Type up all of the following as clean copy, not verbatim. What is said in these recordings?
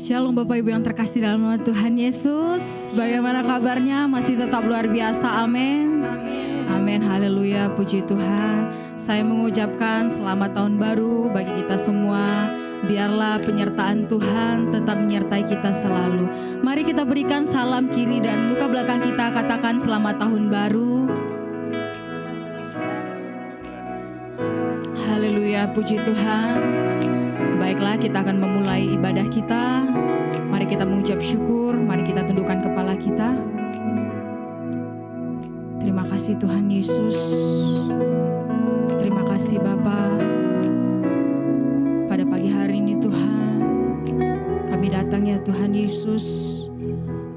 Shalom Bapak Ibu yang terkasih dalam nama Tuhan Yesus. Bagaimana kabarnya? Masih tetap luar biasa, amin. Amin, haleluya, puji Tuhan. Saya mengucapkan selamat tahun baru bagi kita semua. Biarlah penyertaan Tuhan tetap menyertai kita selalu. Mari kita berikan salam kiri dan muka belakang kita, katakan selamat tahun baru. Haleluya, puji Tuhan. Baiklah, kita akan memulai ibadah kita. Mari kita mengucap syukur, mari kita tundukkan kepala kita. Terima kasih Tuhan Yesus. Terima kasih Bapa. Pada pagi hari ini Tuhan, kami datang ya Tuhan Yesus,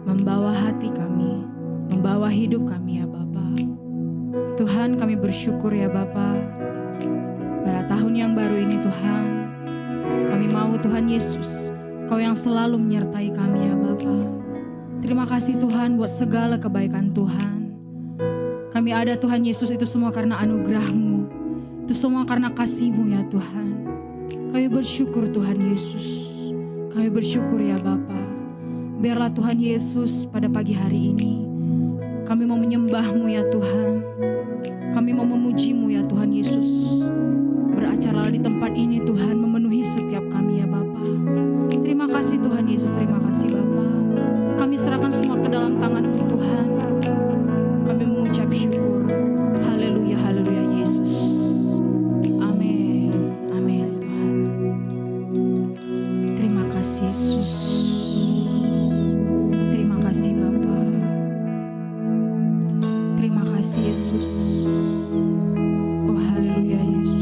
membawa hati kami, membawa hidup kami ya Bapa. Tuhan, kami bersyukur ya Bapa. Pada tahun yang baru ini Tuhan, kami mau Tuhan Yesus, Kau yang selalu menyertai kami ya Bapa. Terima kasih Tuhan buat segala kebaikan Tuhan. Kami ada Tuhan Yesus itu semua karena anugerah-Mu. Itu semua karena kasih-Mu ya Tuhan. Kami bersyukur Tuhan Yesus. Kami bersyukur ya Bapa. Biarlah Tuhan Yesus pada pagi hari ini, kami mau menyembah-Mu ya Tuhan. Kami mau memuji-Mu ya Tuhan Yesus. Beracara di tempat ini Tuhan, memenuhi setiap kami ya Bapa. Terima kasih Tuhan Yesus, terima kasih Bapa. Kami serahkan semua ke dalam tangan-Mu Tuhan. Kami mengucap syukur. Haleluya, haleluya Yesus. Amin, amin Tuhan. Terima kasih Yesus. Terima kasih Bapa. Terima kasih Yesus. Oh haleluya Yesus.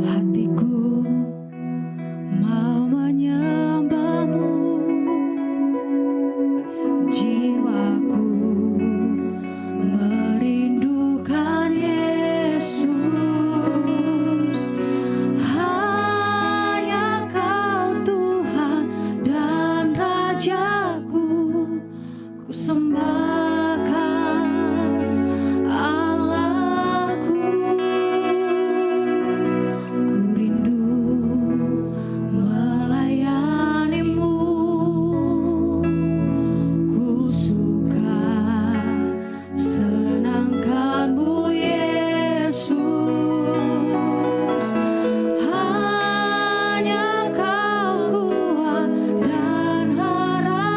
Hatiku mau menyembah-Mu, jiwaku merindukan Yesus. Hanya Kau Tuhan dan Rajaku, ku sembahkan Allahku. Ku rindu melayani-Mu, ku suka senangkan-Mu Yesus. Hanya Kau kuat dan harapanku,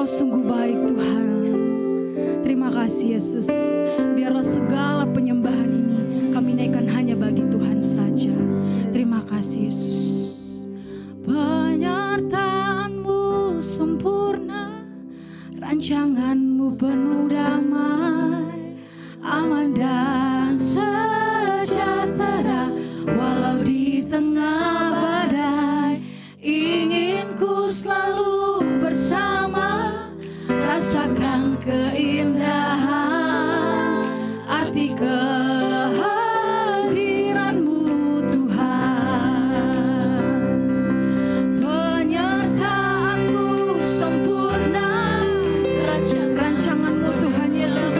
Engkau sungguh baik Tuhan. Terima kasih Yesus. Biarlah segala penyembahan ini kami naikkan hanya bagi Tuhan saja. Terima kasih Yesus. Penyertaan-Mu sempurna, rancangan-Mu penuh damai, aman dan sejahtera walau di tengah badai. Ingin ku selalu bersama, rasakan keindahan arti kehadiran-Mu Tuhan. Penyertaan-Mu sempurna, rancangan-Mu Tuhan Yesus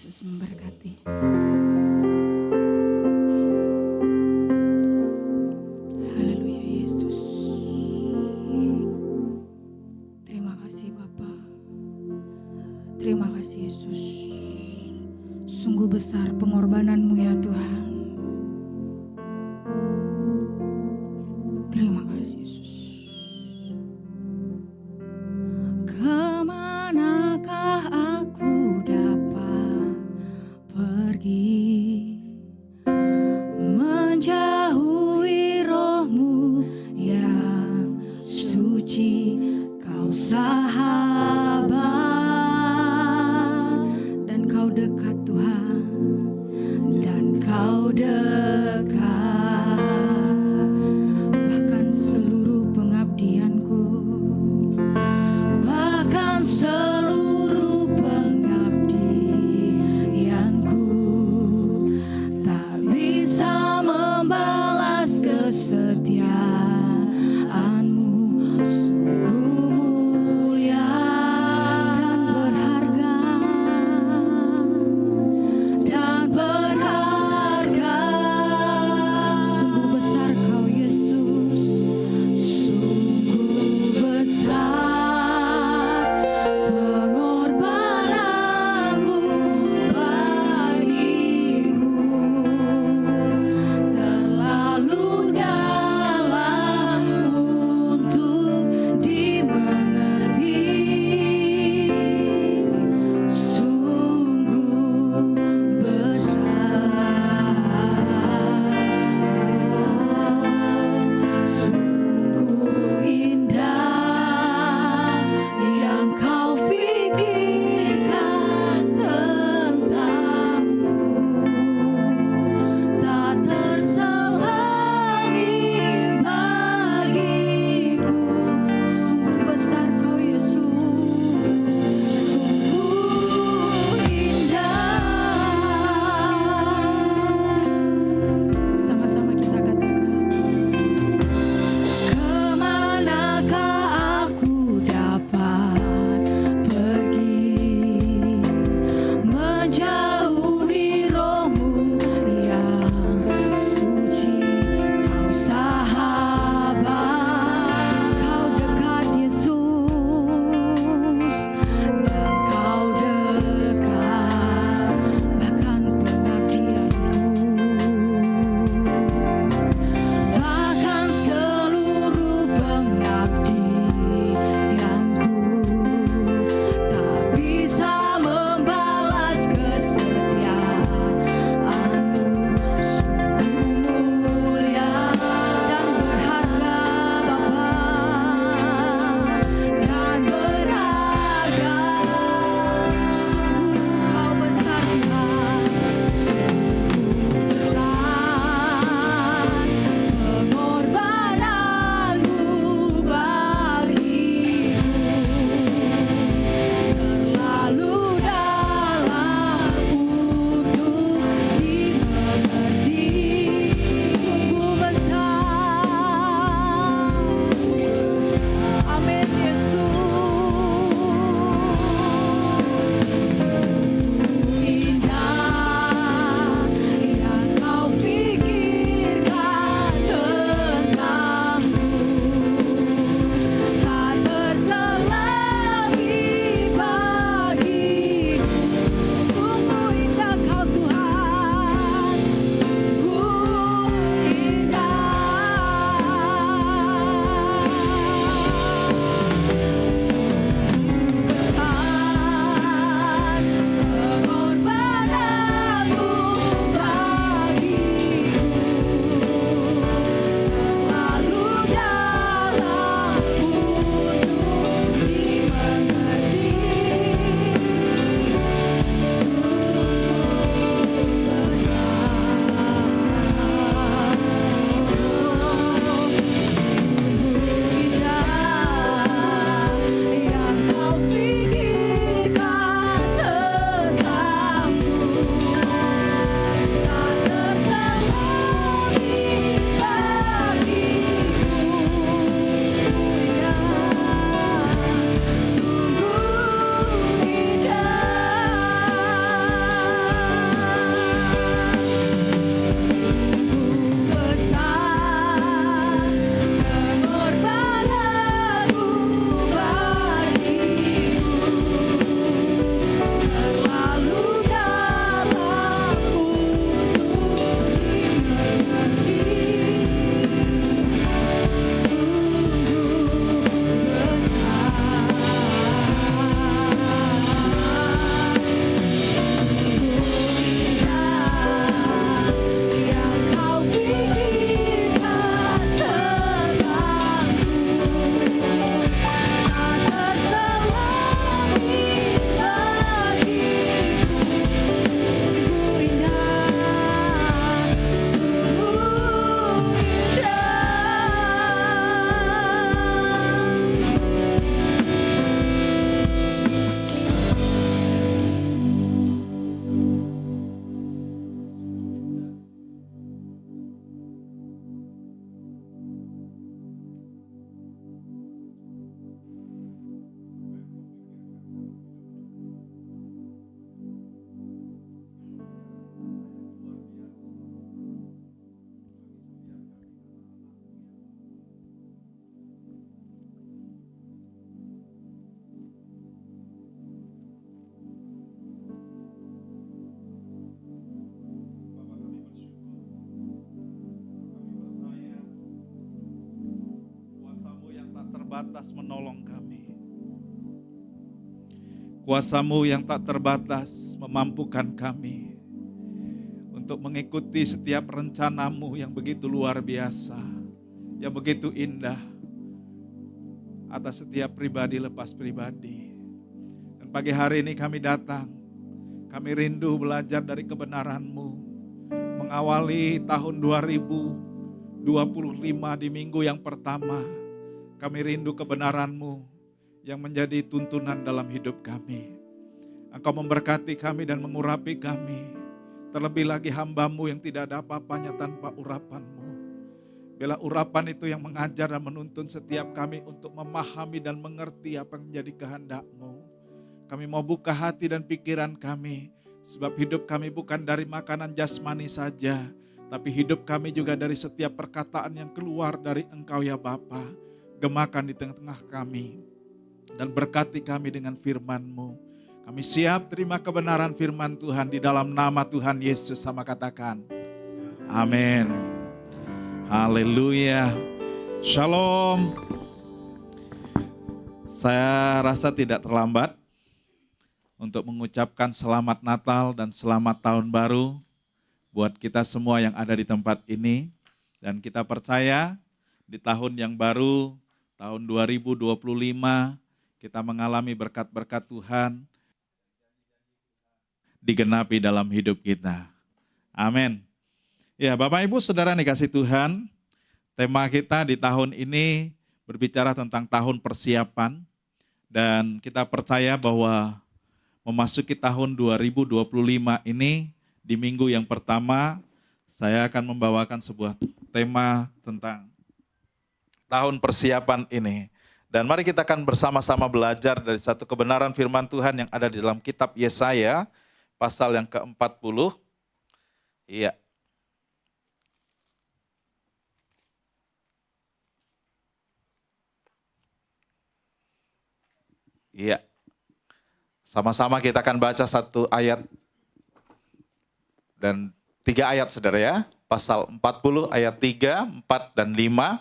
Yesus memberkati. Haleluya Yesus. Terima kasih Bapa. Terima kasih Yesus. Sungguh besar pengorbananmu ya Tuhan. Terima kasih Yesus. Kemanakah aku dapat pergi, menjauhi roh-Mu yang suci, Kau sahabat dan Kau dekat Tuhan, dan Kau dekat. Bahkan seluruh pengabdianku, bahkan seluruh pengabdianku tak bisa membalas kesetiaan-Mu. Sungguh mulia dan berharga, dan berharga. Sungguh besar Kau Yesus, sungguh besar pengorbananmu bagiku, terlalu dalam terbatas menolong kami. Kuasa-Mu yang tak terbatas memampukan kami untuk mengikuti setiap rencana-Mu yang begitu luar biasa, yang begitu indah atas setiap pribadi lepas pribadi. Dan pagi hari ini kami datang, kami rindu belajar dari kebenaran-Mu, mengawali tahun 2025 di minggu yang pertama. Kami rindu kebenaran-Mu yang menjadi tuntunan dalam hidup kami. Engkau memberkati kami dan mengurapi kami. Terlebih lagi hamba-Mu yang tidak ada apa-apanya tanpa urapan-Mu. Bila urapan itu yang mengajar dan menuntun setiap kami untuk memahami dan mengerti apa yang menjadi kehendak-Mu. Kami mau buka hati dan pikiran kami, sebab hidup kami bukan dari makanan jasmani saja, tapi hidup kami juga dari setiap perkataan yang keluar dari Engkau ya Bapa. Gemakan di tengah-tengah kami dan berkati kami dengan firman-Mu. Kami siap terima kebenaran firman Tuhan di dalam nama Tuhan Yesus, sama katakan amin. Haleluya. Shalom. Saya rasa tidak terlambat untuk mengucapkan selamat Natal dan selamat tahun baru buat kita semua yang ada di tempat ini. Dan kita percaya di tahun yang baru, tahun 2025, kita mengalami berkat-berkat Tuhan digenapi dalam hidup kita. Amin. Ya, Bapak Ibu Saudara dikasih Tuhan, tema kita di tahun ini berbicara tentang tahun persiapan. Dan kita percaya bahwa memasuki tahun 2025 ini, di minggu yang pertama, saya akan membawakan sebuah tema tentang tahun persiapan ini. Dan mari kita akan bersama-sama belajar dari satu kebenaran firman Tuhan yang ada di dalam kitab Yesaya, pasal yang ke-40. Iya. Iya. Sama-sama kita akan baca satu ayat dan 3 ayat, saudara ya. Pasal 40 ayat 3, 4, dan 5.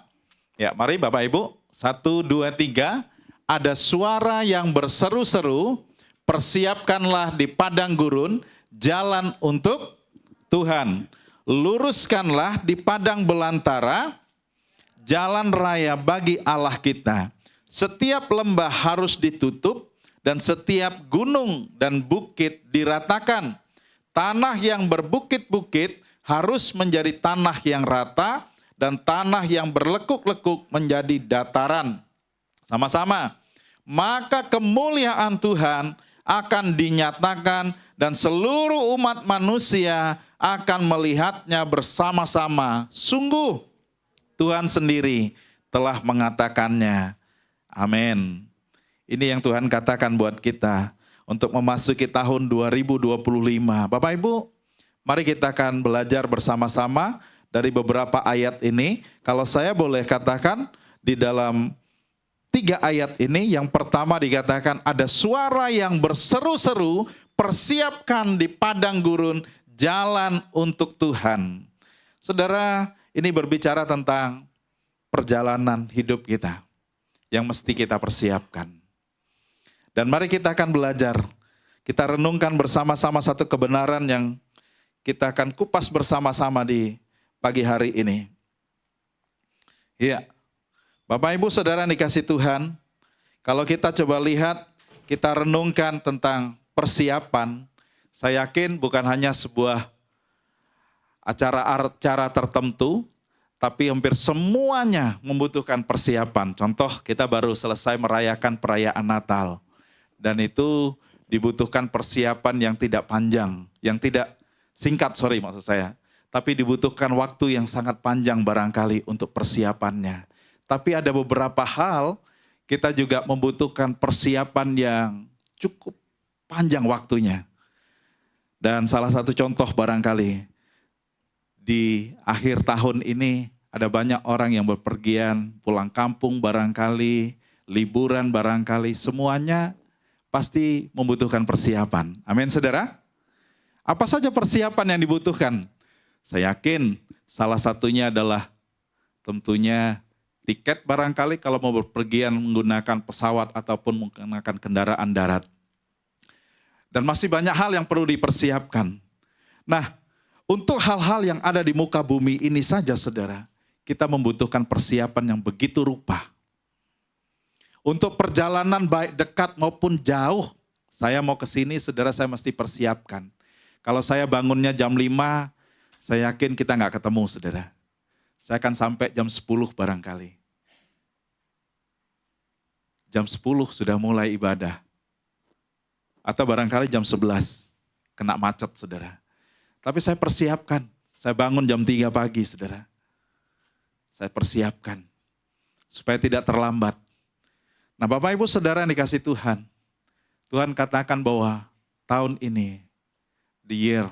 Ya, mari Bapak Ibu. 1, 2, 3, ada suara yang berseru-seru, persiapkanlah di padang gurun jalan untuk Tuhan. Luruskanlah di padang belantara jalan raya bagi Allah kita. Setiap lembah harus ditutup dan setiap gunung dan bukit diratakan. Tanah yang berbukit-bukit harus menjadi tanah yang rata, dan tanah yang berlekuk-lekuk menjadi dataran. Sama-sama. Maka kemuliaan Tuhan akan dinyatakan dan seluruh umat manusia akan melihatnya bersama-sama. Sungguh Tuhan sendiri telah mengatakannya. Amin. Ini yang Tuhan katakan buat kita untuk memasuki tahun 2025. Bapak Ibu, mari kita akan belajar bersama-sama dari beberapa ayat ini. Kalau saya boleh katakan di dalam 3 ayat ini, yang pertama dikatakan ada suara yang berseru-seru, persiapkan di padang gurun jalan untuk Tuhan. Saudara, ini berbicara tentang perjalanan hidup kita yang mesti kita persiapkan. Dan mari kita akan belajar, kita renungkan bersama-sama satu kebenaran yang kita akan kupas bersama-sama di pagi hari ini. Ya, Bapak Ibu Saudara dikasih Tuhan, kalau kita coba lihat, kita renungkan tentang persiapan, saya yakin bukan hanya sebuah acara tertentu, tapi hampir semuanya membutuhkan persiapan. Contoh, kita baru selesai merayakan perayaan Natal, dan itu dibutuhkan persiapan yang tidak panjang, yang tidak singkat, maksud saya. Tapi dibutuhkan waktu yang sangat panjang barangkali untuk persiapannya. Tapi ada beberapa hal kita juga membutuhkan persiapan yang cukup panjang waktunya. Dan salah satu contoh barangkali di akhir tahun ini ada banyak orang yang berpergian, pulang kampung barangkali, liburan barangkali, semuanya pasti membutuhkan persiapan. Amin saudara? Apa saja persiapan yang dibutuhkan? Saya yakin salah satunya adalah tentunya tiket barangkali kalau mau berpergian menggunakan pesawat ataupun menggunakan kendaraan darat. Dan masih banyak hal yang perlu dipersiapkan. Nah, untuk hal-hal yang ada di muka bumi ini saja saudara, kita membutuhkan persiapan yang begitu rupa. Untuk perjalanan baik dekat maupun jauh, saya mau ke sini saudara, saya mesti persiapkan. Kalau saya bangunnya jam 5, saya yakin kita nggak ketemu saudara. Saya akan sampai jam 10 barangkali. Jam 10 sudah mulai ibadah. Atau barangkali jam 11, kena macet saudara. Tapi saya persiapkan, saya bangun jam 3 pagi saudara. Saya persiapkan, supaya tidak terlambat. Nah Bapak Ibu Saudara yang dikasih Tuhan, Tuhan katakan bahwa tahun ini, the year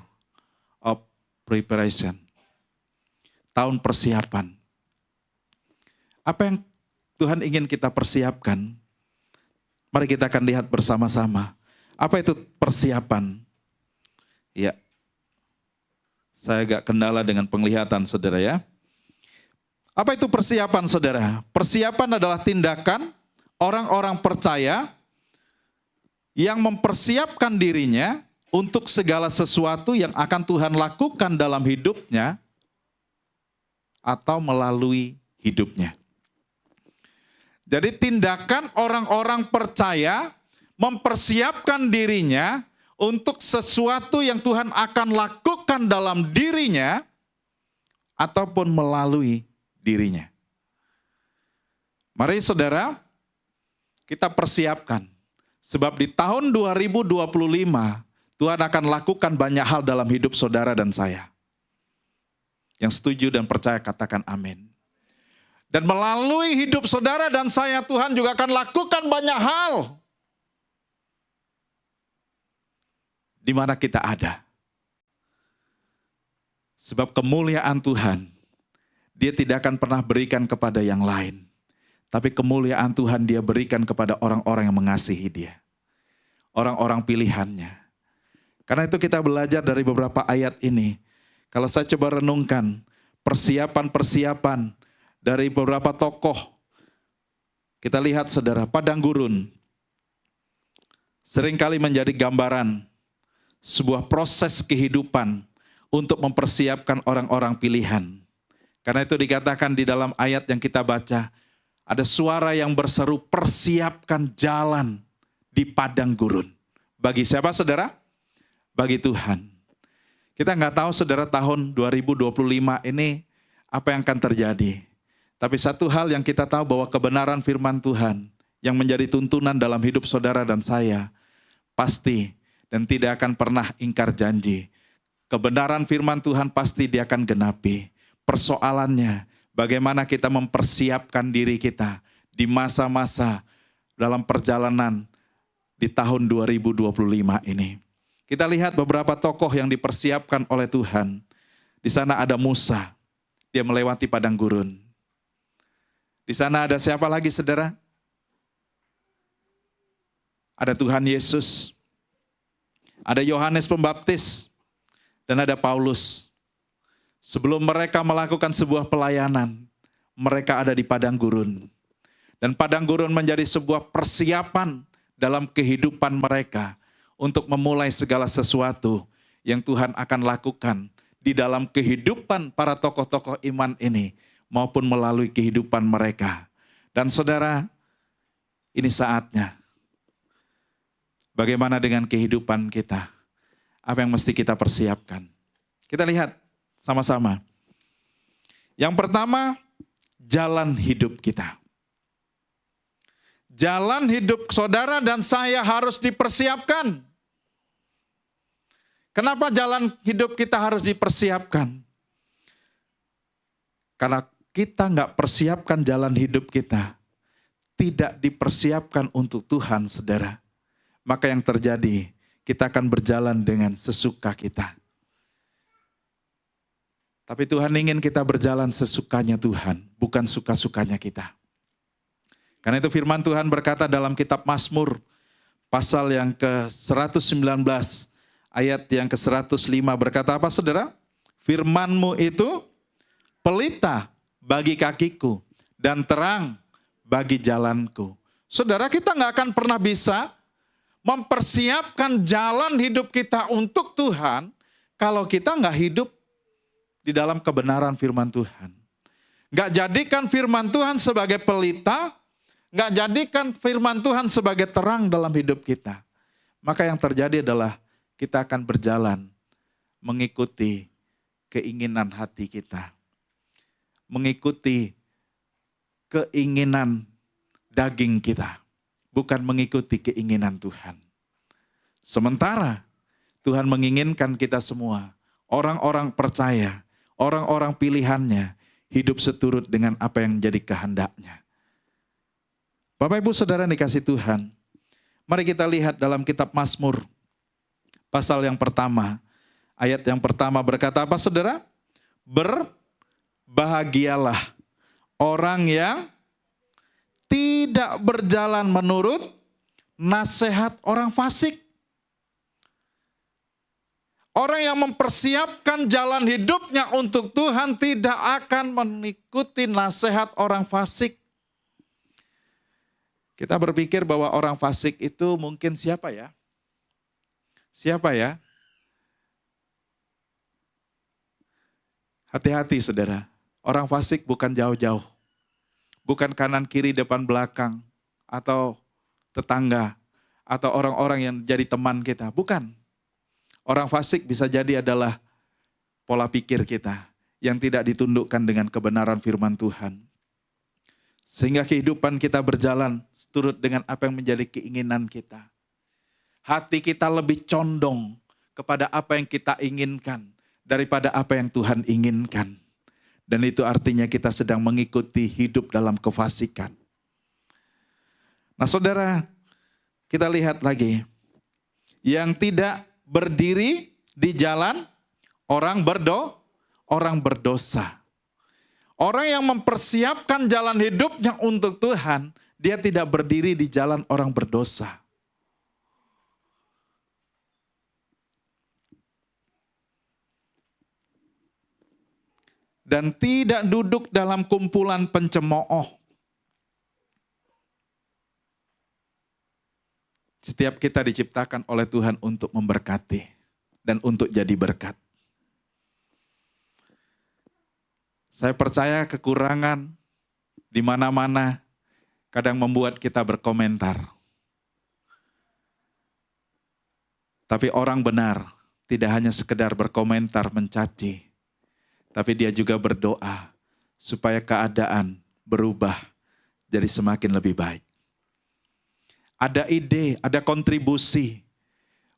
of preparation, tahun persiapan. Apa yang Tuhan ingin kita persiapkan? Mari kita akan lihat bersama-sama. Apa itu persiapan? Ya, saya agak kendala dengan penglihatan saudara ya. Apa itu persiapan saudara? Persiapan adalah tindakan orang-orang percaya yang mempersiapkan dirinya untuk segala sesuatu yang akan Tuhan lakukan dalam hidupnya atau melalui hidupnya. Jadi tindakan orang-orang percaya mempersiapkan dirinya untuk sesuatu yang Tuhan akan lakukan dalam dirinya ataupun melalui dirinya. Mari saudara, kita persiapkan. Sebab di tahun 2025, Tuhan akan lakukan banyak hal dalam hidup saudara dan saya. Yang setuju dan percaya katakan amin. Dan melalui hidup saudara dan saya, Tuhan juga akan lakukan banyak hal. Di mana kita ada. Sebab kemuliaan Tuhan, Dia tidak akan pernah berikan kepada yang lain. Tapi kemuliaan Tuhan Dia berikan kepada orang-orang yang mengasihi Dia. Orang-orang pilihannya. Karena itu kita belajar dari beberapa ayat ini. Kalau saya coba renungkan persiapan-persiapan dari beberapa tokoh. Kita lihat saudara, padang gurun. Seringkali menjadi gambaran sebuah proses kehidupan untuk mempersiapkan orang-orang pilihan. Karena itu dikatakan di dalam ayat yang kita baca, ada suara yang berseru, persiapkan jalan di padang gurun. Bagi siapa saudara? Bagi Tuhan. Kita nggak tahu saudara tahun 2025 ini apa yang akan terjadi. Tapi satu hal yang kita tahu bahwa kebenaran firman Tuhan yang menjadi tuntunan dalam hidup saudara dan saya, pasti dan tidak akan pernah ingkar janji. Kebenaran firman Tuhan pasti Dia akan genapi. Persoalannya, bagaimana kita mempersiapkan diri kita di masa-masa dalam perjalanan di tahun 2025 ini. Kita lihat beberapa tokoh yang dipersiapkan oleh Tuhan. Di sana ada Musa, dia melewati padang gurun. Di sana ada siapa lagi saudara? Ada Tuhan Yesus. Ada Yohanes Pembaptis dan ada Paulus. Sebelum mereka melakukan sebuah pelayanan, mereka ada di padang gurun. Dan padang gurun menjadi sebuah persiapan dalam kehidupan mereka untuk memulai segala sesuatu yang Tuhan akan lakukan di dalam kehidupan para tokoh-tokoh iman ini maupun melalui kehidupan mereka. Dan saudara, ini saatnya. Bagaimana dengan kehidupan kita? Apa yang mesti kita persiapkan? Kita lihat sama-sama. Yang pertama, jalan hidup kita. Jalan hidup saudara dan saya harus dipersiapkan. Kenapa jalan hidup kita harus dipersiapkan? Karena kita nggak persiapkan jalan hidup kita, tidak dipersiapkan untuk Tuhan, saudara. Maka yang terjadi, kita akan berjalan dengan sesuka kita. Tapi Tuhan ingin kita berjalan sesukanya Tuhan, bukan suka-sukanya kita. Karena itu firman Tuhan berkata dalam kitab Mazmur, pasal yang ke-119, ayat yang ke-105, berkata apa saudara? Firman-Mu itu pelita bagi kakiku dan terang bagi jalanku. Saudara, kita nggak akan pernah bisa mempersiapkan jalan hidup kita untuk Tuhan kalau kita nggak hidup di dalam kebenaran firman Tuhan. Nggak jadikan firman Tuhan sebagai pelita, nggak jadikan firman Tuhan sebagai terang dalam hidup kita. Maka yang terjadi adalah kita akan berjalan mengikuti keinginan hati kita. Mengikuti keinginan daging kita. Bukan mengikuti keinginan Tuhan. Sementara Tuhan menginginkan kita semua, orang-orang percaya, orang-orang pilihannya, hidup seturut dengan apa yang menjadi kehendaknya. Bapak Ibu Saudara yang dikasih Tuhan, mari kita lihat dalam kitab Mazmur, pasal yang pertama, ayat yang pertama berkata apa saudara? Berbahagialah orang yang tidak berjalan menurut nasihat orang fasik. Orang yang mempersiapkan jalan hidupnya untuk Tuhan tidak akan mengikuti nasihat orang fasik. Kita berpikir bahwa orang fasik itu mungkin siapa ya? Siapa ya? Hati-hati saudara, orang fasik bukan jauh-jauh. Bukan kanan kiri depan belakang atau tetangga atau orang-orang yang jadi teman kita. Bukan. Orang fasik bisa jadi adalah pola pikir kita yang tidak ditundukkan dengan kebenaran firman Tuhan. Sehingga kehidupan kita berjalan seturut dengan apa yang menjadi keinginan kita. Hati kita lebih condong kepada apa yang kita inginkan daripada apa yang Tuhan inginkan. Dan itu artinya kita sedang mengikuti hidup dalam kefasikan. Nah saudara, kita lihat lagi. Yang tidak berdiri di jalan orang berdosa. Orang yang mempersiapkan jalan hidupnya untuk Tuhan, dia tidak berdiri di jalan orang berdosa. Dan tidak duduk dalam kumpulan pencemooh. Setiap kita diciptakan oleh Tuhan untuk memberkati dan untuk jadi berkat. Saya percaya kekurangan di mana-mana kadang membuat kita berkomentar. Tapi orang benar tidak hanya sekedar berkomentar mencaci, tapi dia juga berdoa supaya keadaan berubah jadi semakin lebih baik. Ada ide, ada kontribusi,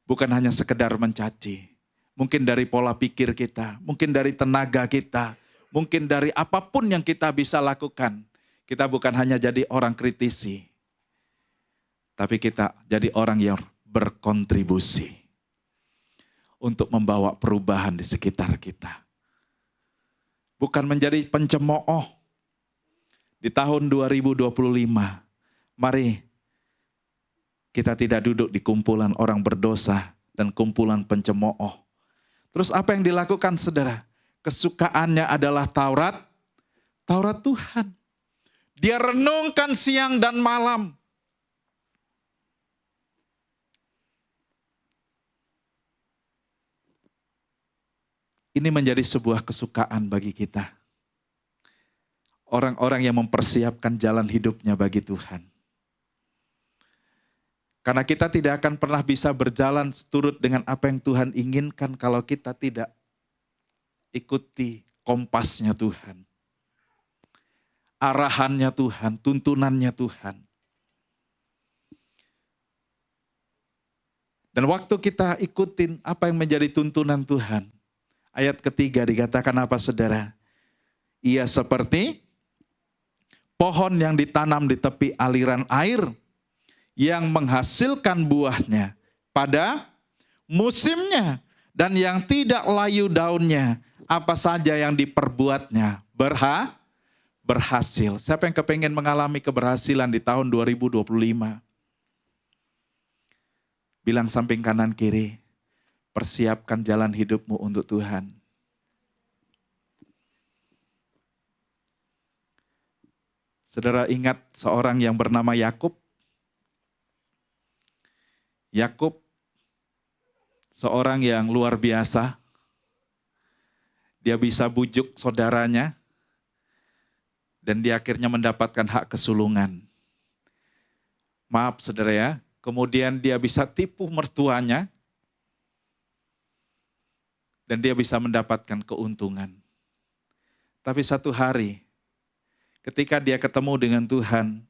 bukan hanya sekedar mencaci. Mungkin dari pola pikir kita, mungkin dari tenaga kita, mungkin dari apapun yang kita bisa lakukan. Kita bukan hanya jadi orang kritisi, tapi kita jadi orang yang berkontribusi untuk membawa perubahan di sekitar kita. Bukan menjadi pencemooh. Di tahun 2025, mari kita tidak duduk di kumpulan orang berdosa dan kumpulan pencemooh. Terus apa yang dilakukan saudara? Kesukaannya adalah Taurat Tuhan. Dia renungkan siang dan malam. Ini menjadi sebuah kesukaan bagi kita. Orang-orang yang mempersiapkan jalan hidupnya bagi Tuhan. Karena kita tidak akan pernah bisa berjalan seturut dengan apa yang Tuhan inginkan kalau kita tidak ikuti kompasnya Tuhan. Arahannya Tuhan, tuntunannya Tuhan. Dan waktu kita ikutin apa yang menjadi tuntunan Tuhan, ayat ketiga dikatakan apa saudara? Ia seperti pohon yang ditanam di tepi aliran air yang menghasilkan buahnya pada musimnya dan yang tidak layu daunnya, apa saja yang diperbuatnya berhasil. Siapa yang kepengen mengalami keberhasilan di tahun 2025? Bilang samping kanan kiri, persiapkan jalan hidupmu untuk Tuhan. Saudara ingat seorang yang bernama Yakub? Yakub seorang yang luar biasa. Dia bisa bujuk saudaranya dan dia akhirnya mendapatkan hak kesulungan. Maaf saudara ya, kemudian dia bisa tipu mertuanya dan dia bisa mendapatkan keuntungan. Tapi satu hari ketika dia ketemu dengan Tuhan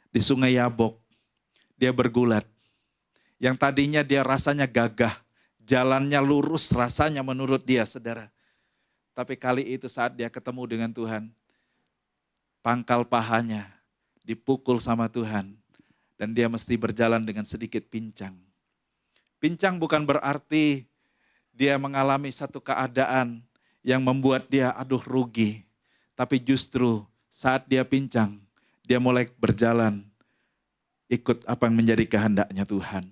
di Sungai Yabok, dia bergulat. Yang tadinya dia rasanya gagah, jalannya lurus rasanya menurut dia, saudara. Tapi kali itu saat dia ketemu dengan Tuhan, pangkal pahanya dipukul sama Tuhan dan dia mesti berjalan dengan sedikit pincang. Pincang bukan berarti dia mengalami satu keadaan yang membuat dia aduh rugi, tapi justru saat dia pincang, dia mulai berjalan ikut apa yang menjadi kehendaknya Tuhan.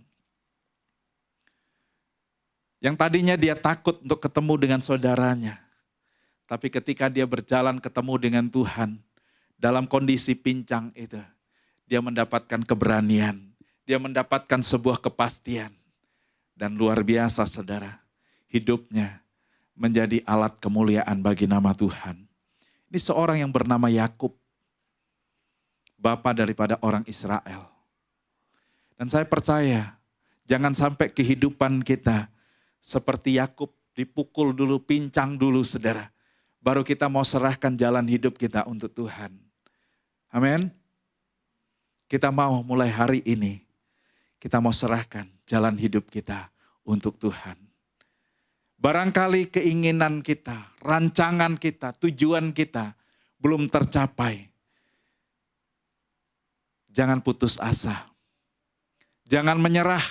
Yang tadinya dia takut untuk ketemu dengan saudaranya, tapi ketika dia berjalan ketemu dengan Tuhan, dalam kondisi pincang itu, dia mendapatkan keberanian, dia mendapatkan sebuah kepastian. Dan luar biasa saudara, hidupnya menjadi alat kemuliaan bagi nama Tuhan. Ini seorang yang bernama Yakub, bapa daripada orang Israel. Dan saya percaya, jangan sampai kehidupan kita seperti Yakub, dipukul dulu, pincang dulu saudara. Baru kita mau serahkan jalan hidup kita untuk Tuhan. Amin. Kita mau mulai hari ini, kita mau serahkan jalan hidup kita untuk Tuhan. Barangkali keinginan kita, rancangan kita, tujuan kita belum tercapai. Jangan putus asa. Jangan menyerah.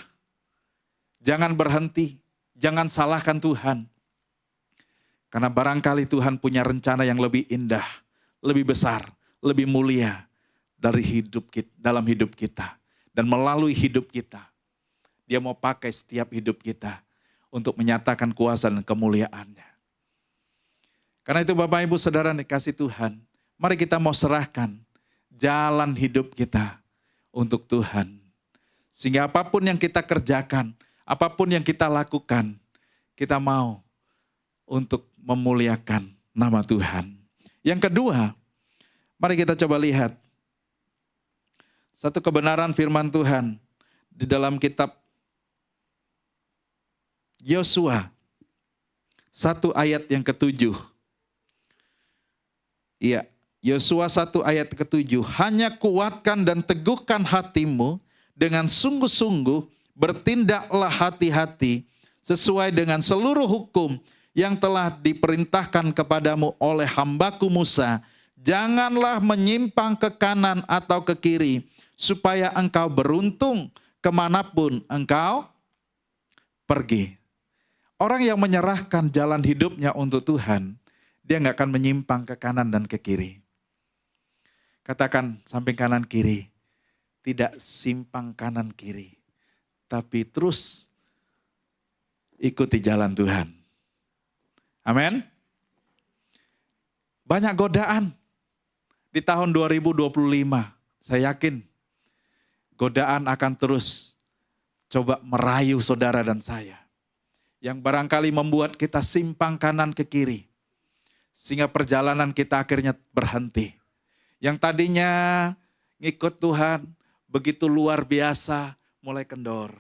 Jangan berhenti. Jangan salahkan Tuhan. Karena barangkali Tuhan punya rencana yang lebih indah, lebih besar, lebih mulia dari hidup kita, dalam hidup kita. Dan melalui hidup kita. Dia mau pakai setiap hidup kita untuk menyatakan kuasa dan kemuliaannya. Karena itu Bapak Ibu Saudara dikasih Tuhan, mari kita mau serahkan jalan hidup kita untuk Tuhan. Sehingga apapun yang kita kerjakan, apapun yang kita lakukan, kita mau untuk memuliakan nama Tuhan. Yang kedua, mari kita coba lihat satu kebenaran firman Tuhan di dalam kitab Yosua 1 ayat yang ke-7. Iya, Yosua 1 ayat ke-7. Hanya kuatkan dan teguhkan hatimu dengan sungguh-sungguh, bertindaklah hati-hati sesuai dengan seluruh hukum yang telah diperintahkan kepadamu oleh hambaku Musa. Janganlah menyimpang ke kanan atau ke kiri, supaya engkau beruntung kemanapun engkau pergi. Orang yang menyerahkan jalan hidupnya untuk Tuhan, dia nggak akan menyimpang ke kanan dan ke kiri. Katakan samping kanan kiri, tidak simpang kanan kiri, tapi terus ikuti jalan Tuhan. Amin. Banyak godaan di tahun 2025. Saya yakin godaan akan terus coba merayu saudara dan saya. Yang barangkali membuat kita simpang kanan ke kiri. Sehingga perjalanan kita akhirnya berhenti. Yang tadinya ngikut Tuhan begitu luar biasa mulai kendor.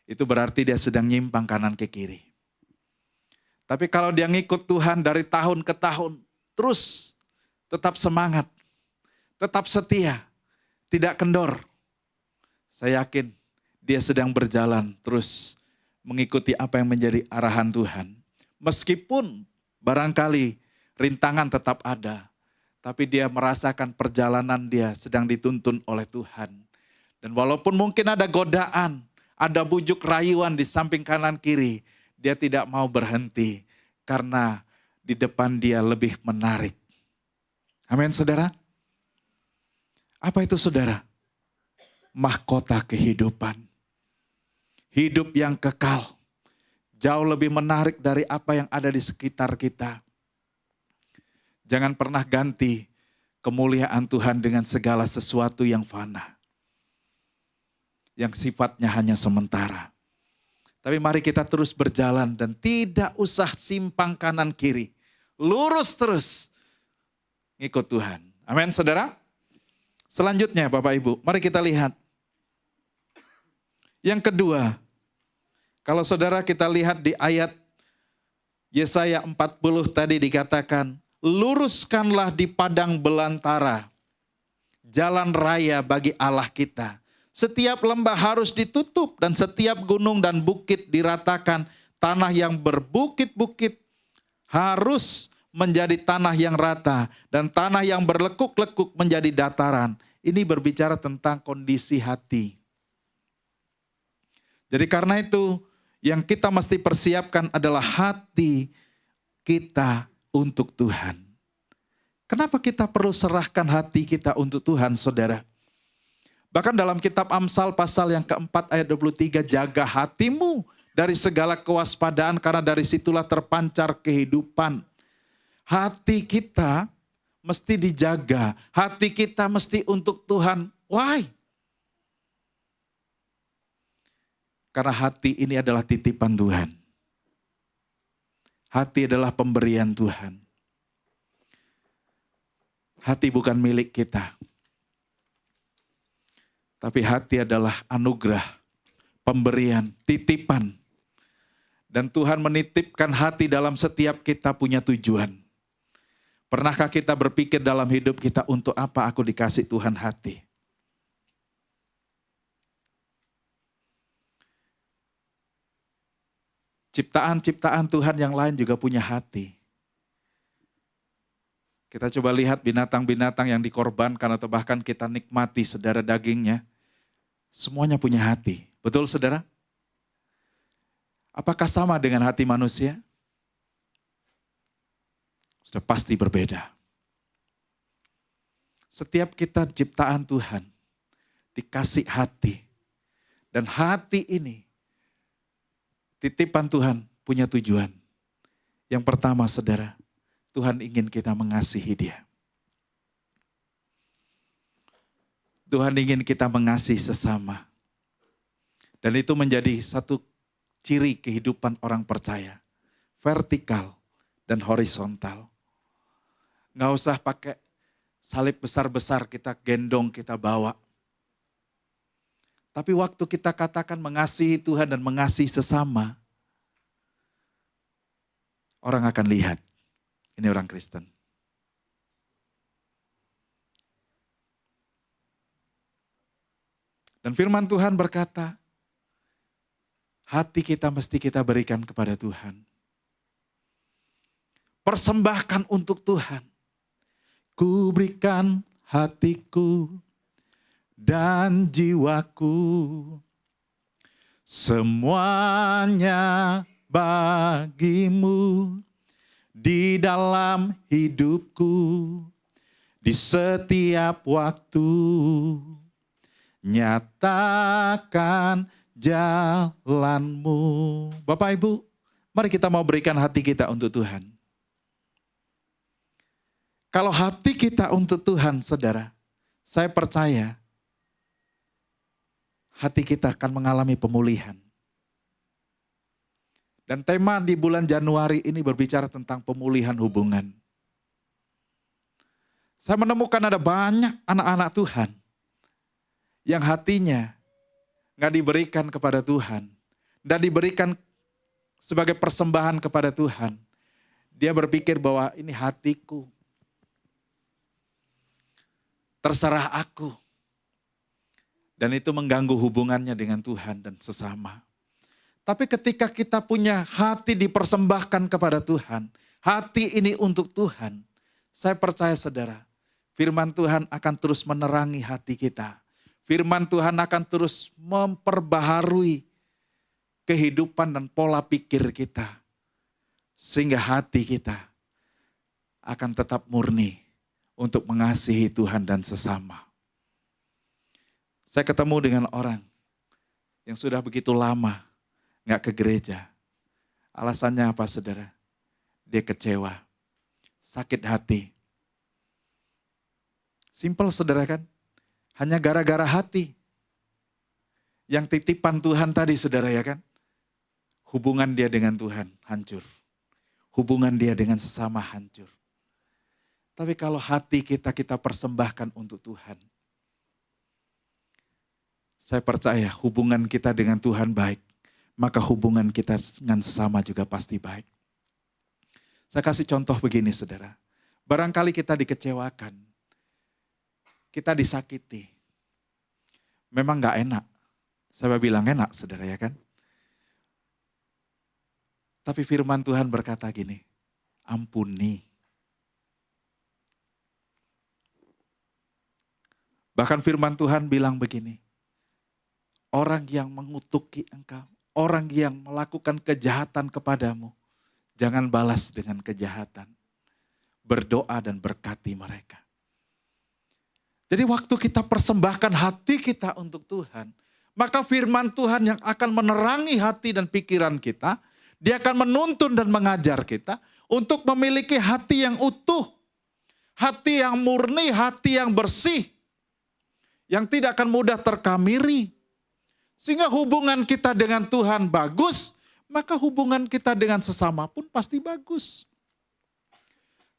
Itu berarti dia sedang nyimpang kanan ke kiri. Tapi kalau dia ngikut Tuhan dari tahun ke tahun, terus tetap semangat, tetap setia, tidak kendor. Saya yakin dia sedang berjalan terus mengikuti apa yang menjadi arahan Tuhan. Meskipun barangkali rintangan tetap ada, tapi dia merasakan perjalanan dia sedang dituntun oleh Tuhan. Dan walaupun mungkin ada godaan, ada bujuk rayuan di samping kanan kiri, dia tidak mau berhenti karena di depan dia lebih menarik. Amin saudara. Apa itu saudara? Mahkota kehidupan. Hidup yang kekal. Jauh lebih menarik dari apa yang ada di sekitar kita. Jangan pernah ganti kemuliaan Tuhan dengan segala sesuatu yang fana. Yang sifatnya hanya sementara. Tapi mari kita terus berjalan dan tidak usah simpang kanan kiri. Lurus terus ngikut Tuhan. Amin saudara. Selanjutnya Bapak Ibu, mari kita lihat. Yang kedua, kalau saudara kita lihat di ayat Yesaya 40 tadi dikatakan, luruskanlah di padang belantara jalan raya bagi Allah kita. Setiap lembah harus ditutup dan setiap gunung dan bukit diratakan. Tanah yang berbukit-bukit harus menjadi tanah yang rata dan tanah yang berlekuk-lekuk menjadi dataran. Ini berbicara tentang kondisi hati. Jadi karena itu yang kita mesti persiapkan adalah hati kita untuk Tuhan. Kenapa kita perlu serahkan hati kita untuk Tuhan, saudara? Bahkan dalam kitab Amsal pasal yang keempat ayat 23, jaga hatimu dari segala kewaspadaan karena dari situlah terpancar kehidupan. Hati kita mesti dijaga, hati kita mesti untuk Tuhan. Why? Karena hati ini adalah titipan Tuhan. Hati adalah pemberian Tuhan. Hati bukan milik kita. Tapi hati adalah anugerah, pemberian, titipan. Dan Tuhan menitipkan hati dalam setiap kita punya tujuan. Pernahkah kita berpikir dalam hidup kita, untuk apa aku dikasih Tuhan hati? Ciptaan-ciptaan Tuhan yang lain juga punya hati. Kita coba lihat binatang-binatang yang dikorbankan atau bahkan kita nikmati saudara dagingnya. Semuanya punya hati. Betul saudara? Apakah sama dengan hati manusia? Sudah pasti berbeda. Setiap kita ciptaan Tuhan dikasih hati. Dan hati ini titipan Tuhan punya tujuan. Yang pertama saudara, Tuhan ingin kita mengasihi Dia. Tuhan ingin kita mengasihi sesama. Dan itu menjadi satu ciri kehidupan orang percaya. Vertikal dan horizontal. Nggak usah pakai salib besar-besar kita gendong, kita bawa. Tapi waktu kita katakan mengasihi Tuhan dan mengasihi sesama, orang akan lihat, ini orang Kristen. Dan firman Tuhan berkata, hati kita mesti kita berikan kepada Tuhan. Persembahkan untuk Tuhan. Ku berikan hatiku dan jiwaku, semuanya bagimu di dalam hidupku, di setiap waktu, nyatakan jalanmu. Bapak Ibu, mari kita mau berikan hati kita untuk Tuhan. Kalau hati kita untuk Tuhan, saudara, saya percaya hati kita akan mengalami pemulihan. Dan tema di bulan Januari ini berbicara tentang pemulihan hubungan. Saya menemukan ada banyak anak-anak Tuhan yang hatinya nggak diberikan kepada Tuhan dan diberikan sebagai persembahan kepada Tuhan. Dia berpikir bahwa ini hatiku, terserah aku. Dan itu mengganggu hubungannya dengan Tuhan dan sesama. Tapi ketika kita punya hati dipersembahkan kepada Tuhan, hati ini untuk Tuhan, saya percaya saudara, firman Tuhan akan terus menerangi hati kita. Firman Tuhan akan terus memperbaharui kehidupan dan pola pikir kita. Sehingga hati kita akan tetap murni untuk mengasihi Tuhan dan sesama. Saya ketemu dengan orang yang sudah begitu lama nggak ke gereja. Alasannya apa saudara? Dia kecewa, sakit hati. Simpel saudara kan? Hanya gara-gara hati. Yang titipan Tuhan tadi saudara ya kan? Hubungan dia dengan Tuhan hancur. Hubungan dia dengan sesama hancur. Tapi kalau hati kita persembahkan untuk Tuhan. Saya percaya hubungan kita dengan Tuhan baik. Maka hubungan kita dengan sesama juga pasti baik. Saya kasih contoh begini saudara. Barangkali kita dikecewakan. Kita disakiti. Memang gak enak. Saya bilang enak saudara ya kan. Tapi firman Tuhan berkata gini, ampuni. Bahkan firman Tuhan bilang begini, orang yang mengutuki engkau, orang yang melakukan kejahatan kepadamu, jangan balas dengan kejahatan. Berdoa dan berkati mereka. Jadi waktu kita persembahkan hati kita untuk Tuhan, maka firman Tuhan yang akan menerangi hati dan pikiran kita, dia akan menuntun dan mengajar kita untuk memiliki hati yang utuh, hati yang murni, hati yang bersih, yang tidak akan mudah terkamiri. Sehingga hubungan kita dengan Tuhan bagus, maka hubungan kita dengan sesama pun pasti bagus.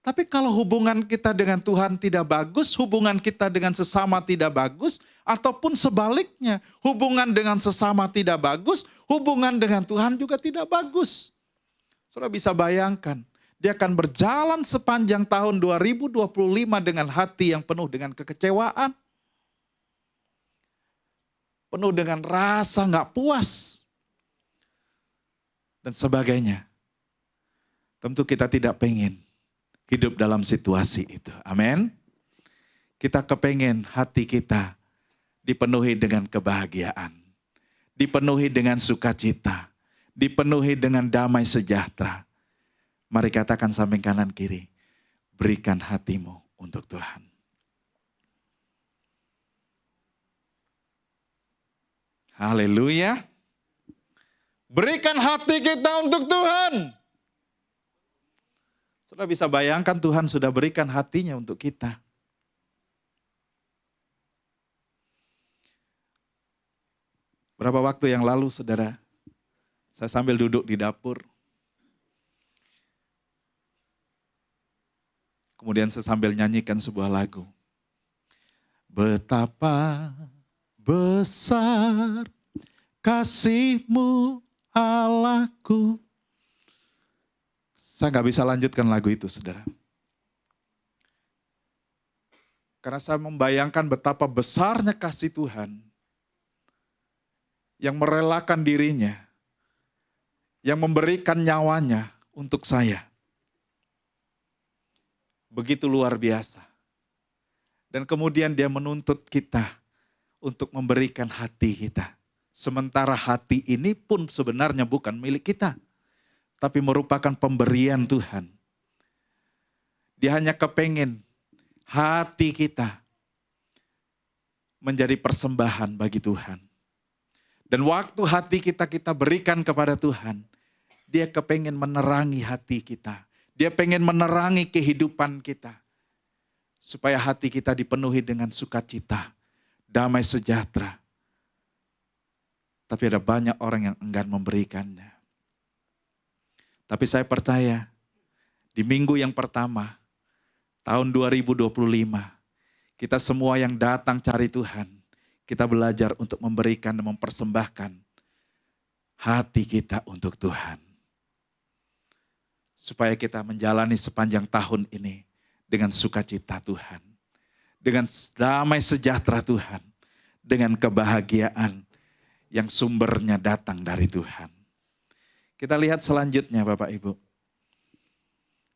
Tapi kalau hubungan kita dengan Tuhan tidak bagus, hubungan kita dengan sesama tidak bagus, ataupun sebaliknya, hubungan dengan sesama tidak bagus, hubungan dengan Tuhan juga tidak bagus. Saudara bisa bayangkan, dia akan berjalan sepanjang tahun 2025 dengan hati yang penuh dengan kekecewaan, penuh dengan rasa gak puas, dan sebagainya. Tentu kita tidak pengen hidup dalam situasi itu. Amin. Kita kepengen hati kita dipenuhi dengan kebahagiaan. Dipenuhi dengan sukacita. Dipenuhi dengan damai sejahtera. Mari katakan samping kanan kiri. Berikan hatimu untuk Tuhan. Haleluya. Berikan hati kita untuk Tuhan. Saudara bisa bayangkan Tuhan sudah berikan hatinya untuk kita. Berapa waktu yang lalu saudara, saya sambil duduk di dapur. Kemudian saya sambil nyanyikan sebuah lagu. Betapa besar kasih-Mu Allahku. Saya gak bisa lanjutkan lagu itu, saudara. Karena saya membayangkan betapa besarnya kasih Tuhan yang merelakan dirinya, yang memberikan nyawanya untuk saya. Begitu luar biasa. Dan kemudian dia menuntut kita untuk memberikan hati kita. Sementara hati ini pun sebenarnya bukan milik kita, tapi merupakan pemberian Tuhan. Dia hanya kepengen hati kita menjadi persembahan bagi Tuhan. Dan waktu hati kita berikan kepada Tuhan, dia kepengen menerangi hati kita. Dia pengen menerangi kehidupan kita. Supaya hati kita dipenuhi dengan sukacita, damai sejahtera. Tapi ada banyak orang yang enggan memberikannya. Tapi saya percaya di minggu yang pertama tahun 2025 kita semua yang datang cari Tuhan, kita belajar untuk memberikan dan mempersembahkan hati kita untuk Tuhan. Supaya kita menjalani sepanjang tahun ini dengan sukacita Tuhan, dengan damai sejahtera Tuhan, dengan kebahagiaan yang sumbernya datang dari Tuhan. Kita lihat selanjutnya Bapak Ibu.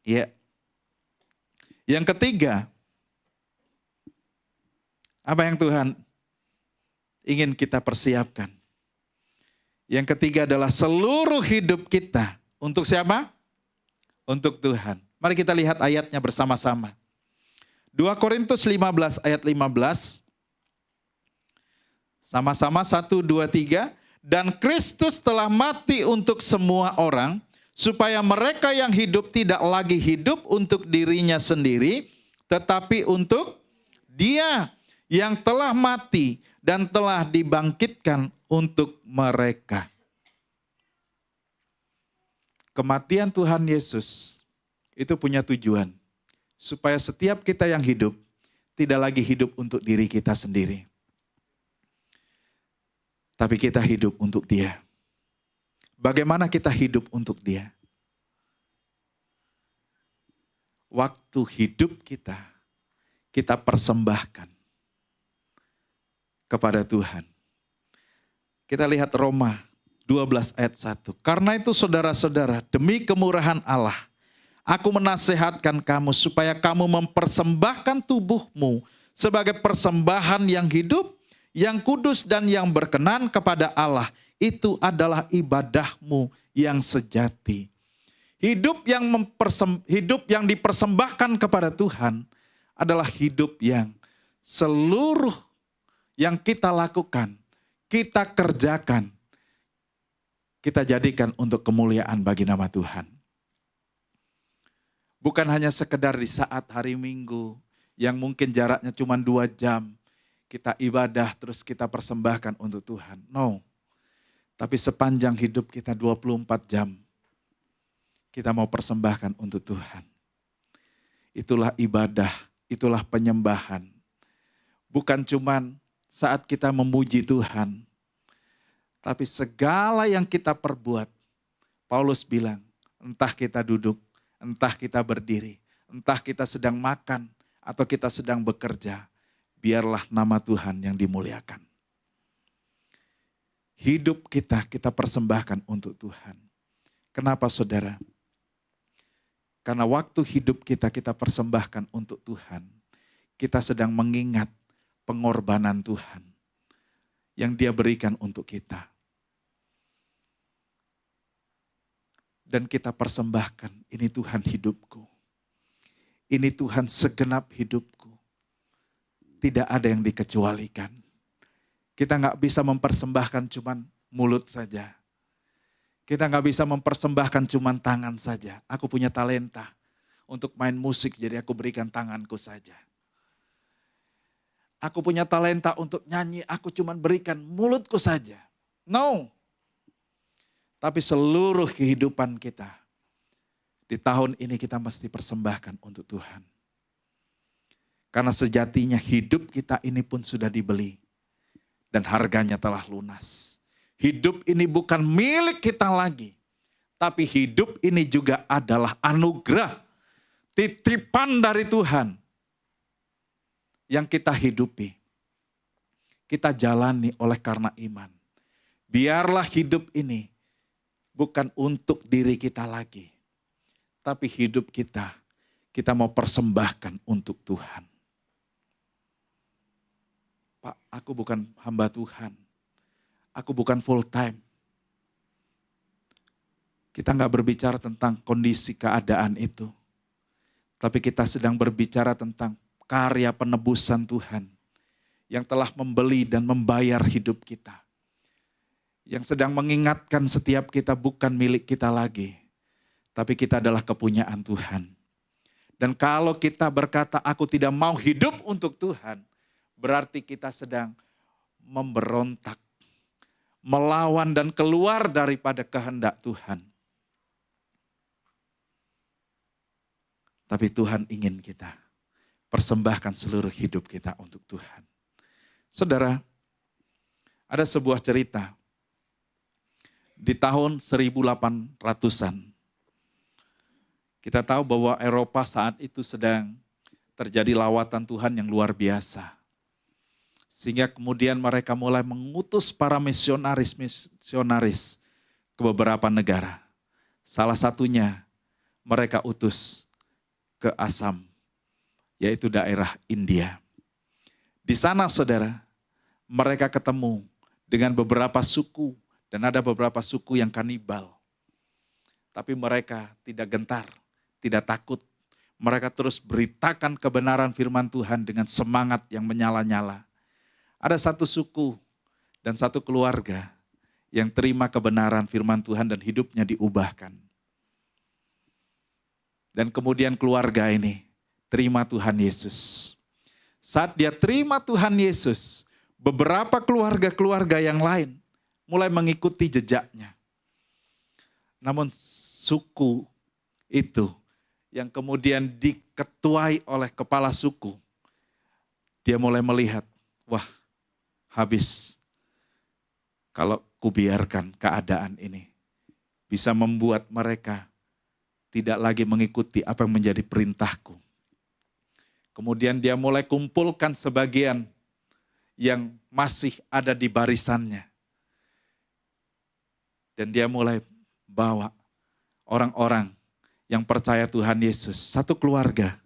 Ya. Yang ketiga, apa yang Tuhan ingin kita persiapkan? Yang ketiga adalah seluruh hidup kita untuk siapa? Untuk Tuhan. Mari kita lihat ayatnya bersama-sama. 2 Korintus 15 ayat 15. Sama-sama 1, 2, 3. Dan Kristus telah mati untuk semua orang, supaya mereka yang hidup tidak lagi hidup untuk dirinya sendiri, tetapi untuk Dia yang telah mati dan telah dibangkitkan untuk mereka. Kematian Tuhan Yesus itu punya tujuan. Supaya setiap kita yang hidup, tidak lagi hidup untuk diri kita sendiri. Tapi kita hidup untuk Dia. Bagaimana kita hidup untuk Dia? Waktu hidup kita persembahkan kepada Tuhan. Kita lihat Roma 12 ayat 1. Karena itu saudara-saudara, demi kemurahan Allah, aku menasehatkan kamu supaya kamu mempersembahkan tubuhmu sebagai persembahan yang hidup, yang kudus dan yang berkenan kepada Allah. Itu adalah ibadahmu yang sejati. Hidup yang dipersembahkan kepada Tuhan adalah hidup yang seluruh yang kita lakukan, kita kerjakan, kita jadikan untuk kemuliaan bagi nama Tuhan. Bukan hanya sekedar di saat hari Minggu yang mungkin jaraknya cuma 2 jam, kita ibadah terus kita persembahkan untuk Tuhan. No. Tapi sepanjang hidup kita 24 jam, kita mau persembahkan untuk Tuhan. Itulah ibadah, itulah penyembahan. Bukan cuman saat kita memuji Tuhan, tapi segala yang kita perbuat. Paulus bilang, entah kita duduk, entah kita berdiri, entah kita sedang makan, atau kita sedang bekerja, biarlah nama Tuhan yang dimuliakan. Hidup kita persembahkan untuk Tuhan. Kenapa saudara? Karena waktu hidup kita persembahkan untuk Tuhan, kita sedang mengingat pengorbanan Tuhan yang Dia berikan untuk kita. Dan kita persembahkan, ini Tuhan hidupku. Ini Tuhan segenap hidupku. Tidak ada yang dikecualikan. Kita nggak bisa mempersembahkan cuman mulut saja. Kita nggak bisa mempersembahkan cuman tangan saja. Aku punya talenta untuk main musik, jadi aku berikan tanganku saja. Aku punya talenta untuk nyanyi, aku cuman berikan mulutku saja. No. Tapi seluruh kehidupan kita, di tahun ini kita mesti persembahkan untuk Tuhan. Karena sejatinya hidup kita ini pun sudah dibeli. Dan harganya telah lunas. Hidup ini bukan milik kita lagi. Tapi hidup ini juga adalah anugerah. Titipan dari Tuhan. Yang kita hidupi. Kita jalani oleh karena iman. Biarlah hidup ini bukan untuk diri kita lagi. Tapi hidup kita mau persembahkan untuk Tuhan. Pak, aku bukan hamba Tuhan. Aku bukan full time. Kita nggak berbicara tentang kondisi keadaan itu. Tapi kita sedang berbicara tentang karya penebusan Tuhan. Yang telah membeli dan membayar hidup kita. Yang sedang mengingatkan setiap kita bukan milik kita lagi. Tapi kita adalah kepunyaan Tuhan. Dan kalau kita berkata aku tidak mau hidup untuk Tuhan. Berarti kita sedang memberontak, melawan dan keluar daripada kehendak Tuhan. Tapi Tuhan ingin kita persembahkan seluruh hidup kita untuk Tuhan. Saudara, ada sebuah cerita di tahun 1800-an. Kita tahu bahwa Eropa saat itu sedang terjadi lawatan Tuhan yang luar biasa. Sehingga kemudian mereka mulai mengutus para misionaris ke beberapa negara. Salah satunya mereka utus ke Assam, yaitu daerah India. Di sana saudara, mereka ketemu dengan beberapa suku dan ada beberapa suku yang kanibal. Tapi mereka tidak gentar, tidak takut. Mereka terus beritakan kebenaran firman Tuhan dengan semangat yang menyala-nyala. Ada satu suku dan satu keluarga yang terima kebenaran firman Tuhan dan hidupnya diubahkan. Dan kemudian keluarga ini terima Tuhan Yesus. Saat dia terima Tuhan Yesus, beberapa keluarga-keluarga yang lain mulai mengikuti jejaknya. Namun suku itu yang kemudian diketuai oleh kepala suku, dia mulai melihat, wah habis kalau kubiarkan keadaan ini. Bisa membuat mereka tidak lagi mengikuti apa yang menjadi perintahku. Kemudian dia mulai kumpulkan sebagian yang masih ada di barisannya. Dan dia mulai bawa orang-orang yang percaya Tuhan Yesus. Satu keluarga,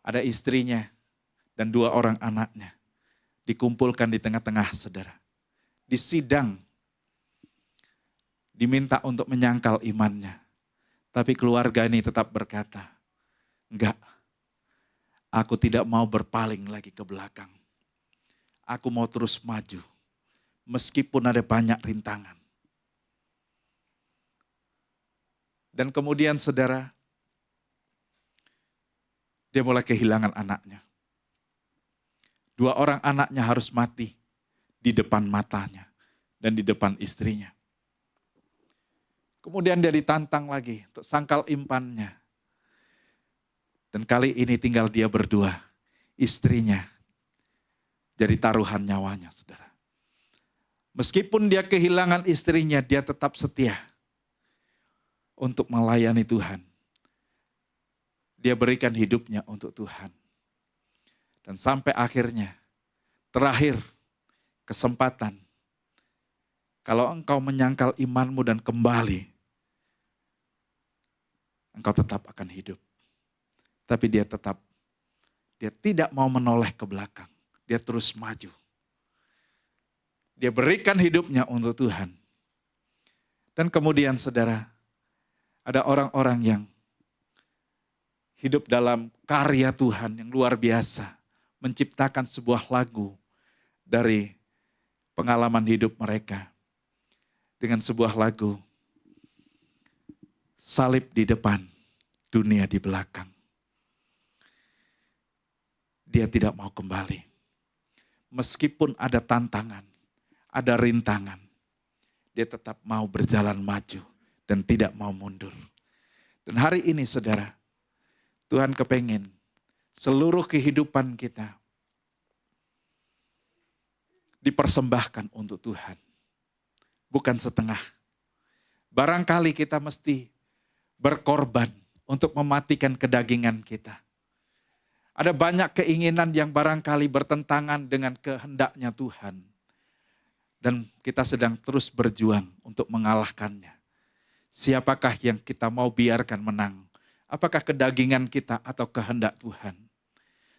ada istrinya dan 2 orang anaknya. Dikumpulkan di tengah-tengah, saudara. Di sidang, diminta untuk menyangkal imannya. Tapi keluarga ini tetap berkata, enggak, aku tidak mau berpaling lagi ke belakang. Aku mau terus maju, meskipun ada banyak rintangan. Dan kemudian saudara, dia mulai kehilangan anaknya. 2 orang anaknya harus mati di depan matanya dan di depan istrinya. Kemudian dia ditantang lagi untuk sangkal impannya. Dan kali ini tinggal dia berdua, istrinya jadi taruhan nyawanya, saudara. Meskipun dia kehilangan istrinya, dia tetap setia untuk melayani Tuhan. Dia berikan hidupnya untuk Tuhan. Dan sampai akhirnya, terakhir kesempatan, kalau engkau menyangkal imanmu dan kembali, engkau tetap akan hidup. Tapi dia tidak mau menoleh ke belakang. Dia terus maju. Dia berikan hidupnya untuk Tuhan. Dan kemudian saudara, ada orang-orang yang hidup dalam karya Tuhan yang luar biasa. Menciptakan sebuah lagu dari pengalaman hidup mereka. Dengan sebuah lagu, salib di depan, dunia di belakang. Dia tidak mau kembali. Meskipun ada tantangan, ada rintangan, dia tetap mau berjalan maju dan tidak mau mundur. Dan hari ini saudara, Tuhan kepengen seluruh kehidupan kita dipersembahkan untuk Tuhan. Bukan setengah. Barangkali kita mesti berkorban untuk mematikan kedagingan kita. Ada banyak keinginan yang barangkali bertentangan dengan kehendaknya Tuhan. Dan kita sedang terus berjuang untuk mengalahkannya. Siapakah yang kita mau biarkan menang? Apakah kedagingan kita atau kehendak Tuhan?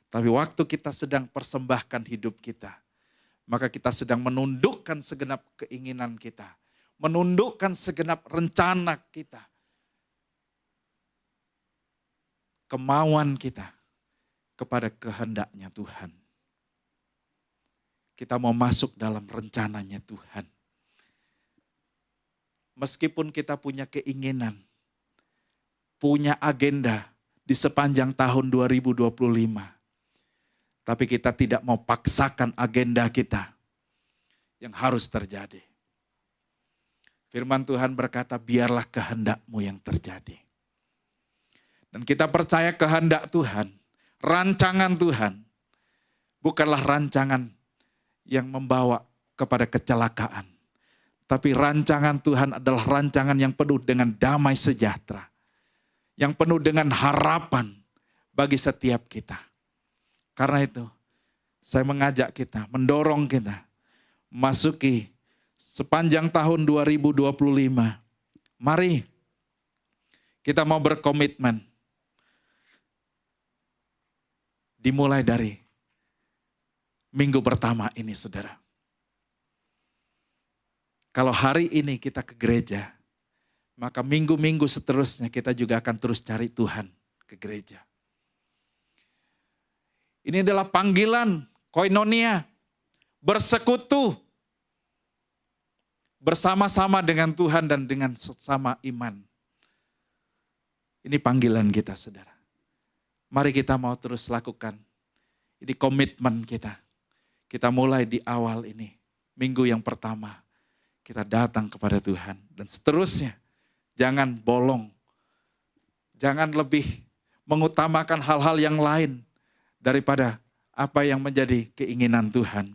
Tapi waktu kita sedang persembahkan hidup kita, maka kita sedang menundukkan segenap keinginan kita. Menundukkan segenap rencana kita. Kemauan kita kepada kehendaknya Tuhan. Kita mau masuk dalam rencananya Tuhan. Meskipun kita punya keinginan, punya agenda di sepanjang tahun 2025. Tapi kita tidak mau paksakan agenda kita yang harus terjadi. Firman Tuhan berkata, biarlah kehendakmu yang terjadi. Dan kita percaya kehendak Tuhan, rancangan Tuhan, bukanlah rancangan yang membawa kepada kecelakaan. Tapi rancangan Tuhan adalah rancangan yang penuh dengan damai sejahtera. Yang penuh dengan harapan bagi setiap kita. Karena itu, saya mengajak kita, mendorong kita, masuki sepanjang tahun 2025. Mari kita mau berkomitmen. Dimulai dari minggu pertama ini, saudara. Kalau hari ini kita ke gereja, maka minggu-minggu seterusnya kita juga akan terus cari Tuhan ke gereja. Ini adalah panggilan koinonia, bersekutu bersama-sama dengan Tuhan dan dengan sesama iman. Ini panggilan kita, saudara. Mari kita mau terus lakukan Ini komitmen kita. Kita mulai di awal ini, minggu yang pertama, kita datang kepada Tuhan. Dan seterusnya, jangan bolong. Jangan lebih mengutamakan hal-hal yang lain daripada apa yang menjadi keinginan Tuhan.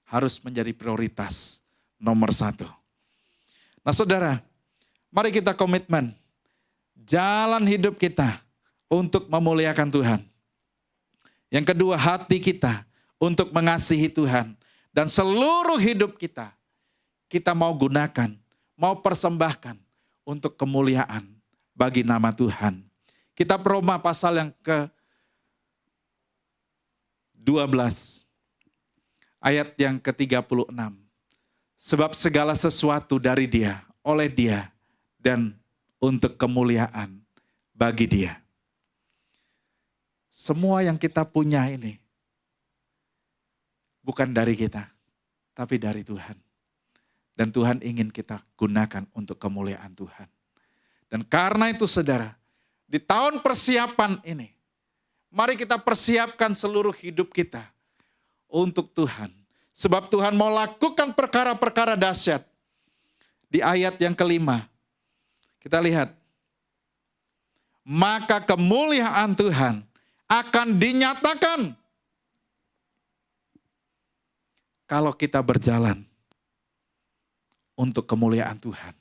Harus menjadi prioritas nomor 1. Nah saudara, mari kita komitmen. Jalan hidup kita untuk memuliakan Tuhan. Yang kedua, hati kita untuk mengasihi Tuhan. Dan seluruh hidup kita mau gunakan, mau persembahkan untuk kemuliaan bagi nama Tuhan. Kitab Roma pasal yang ke-12. Ayat yang ke-36. Sebab segala sesuatu dari Dia, oleh Dia, dan untuk kemuliaan bagi Dia. Semua yang kita punya ini bukan dari kita, tapi dari Tuhan. Dan Tuhan ingin kita gunakan untuk kemuliaan Tuhan. Dan karena itu saudara, di tahun persiapan ini, mari kita persiapkan seluruh hidup kita untuk Tuhan. Sebab Tuhan mau lakukan perkara-perkara dahsyat. Di ayat yang ke-5, kita lihat. Maka kemuliaan Tuhan akan dinyatakan kalau kita berjalan untuk kemuliaan Tuhan.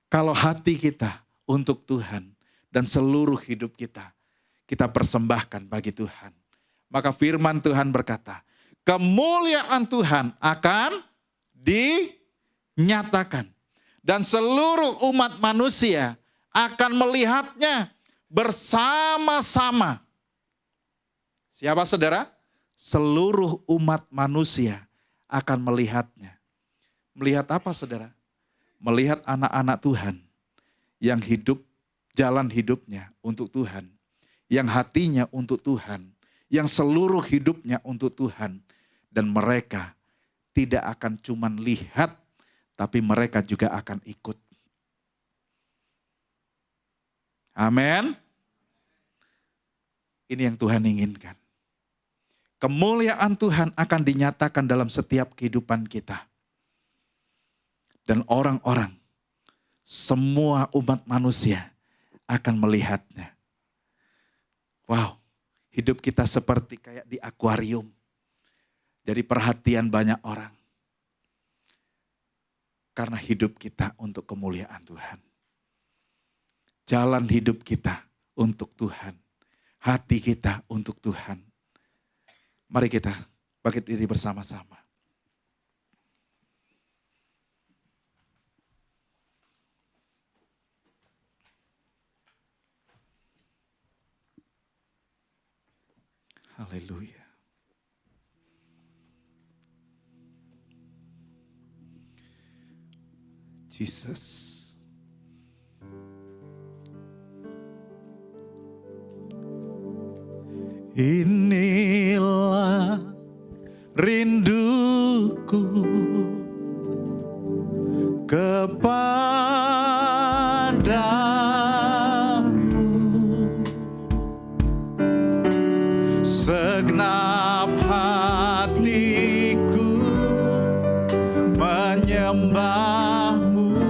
Kalau hati kita untuk Tuhan dan seluruh hidup kita persembahkan bagi Tuhan. Maka firman Tuhan berkata, kemuliaan Tuhan akan dinyatakan. Dan seluruh umat manusia akan melihatnya bersama-sama. Siapa saudara? Seluruh umat manusia akan melihatnya. Melihat apa saudara? Melihat anak-anak Tuhan yang hidup, jalan hidupnya untuk Tuhan. Yang hatinya untuk Tuhan. Yang seluruh hidupnya untuk Tuhan. Dan mereka tidak akan cuman lihat, tapi mereka juga akan ikut. Amin. Ini yang Tuhan inginkan. Kemuliaan Tuhan akan dinyatakan dalam setiap kehidupan kita. Dan orang-orang, semua umat manusia akan melihatnya. Wow, hidup kita seperti kayak di akuarium. Jadi perhatian banyak orang. Karena hidup kita untuk kemuliaan Tuhan. Jalan hidup kita untuk Tuhan. Hati kita untuk Tuhan. Mari kita bangkit diri bersama-sama. Haleluya. Jesus. Inilah rinduku kepadamu, segenap hatiku menyembahmu.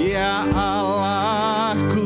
Ya Allah, ku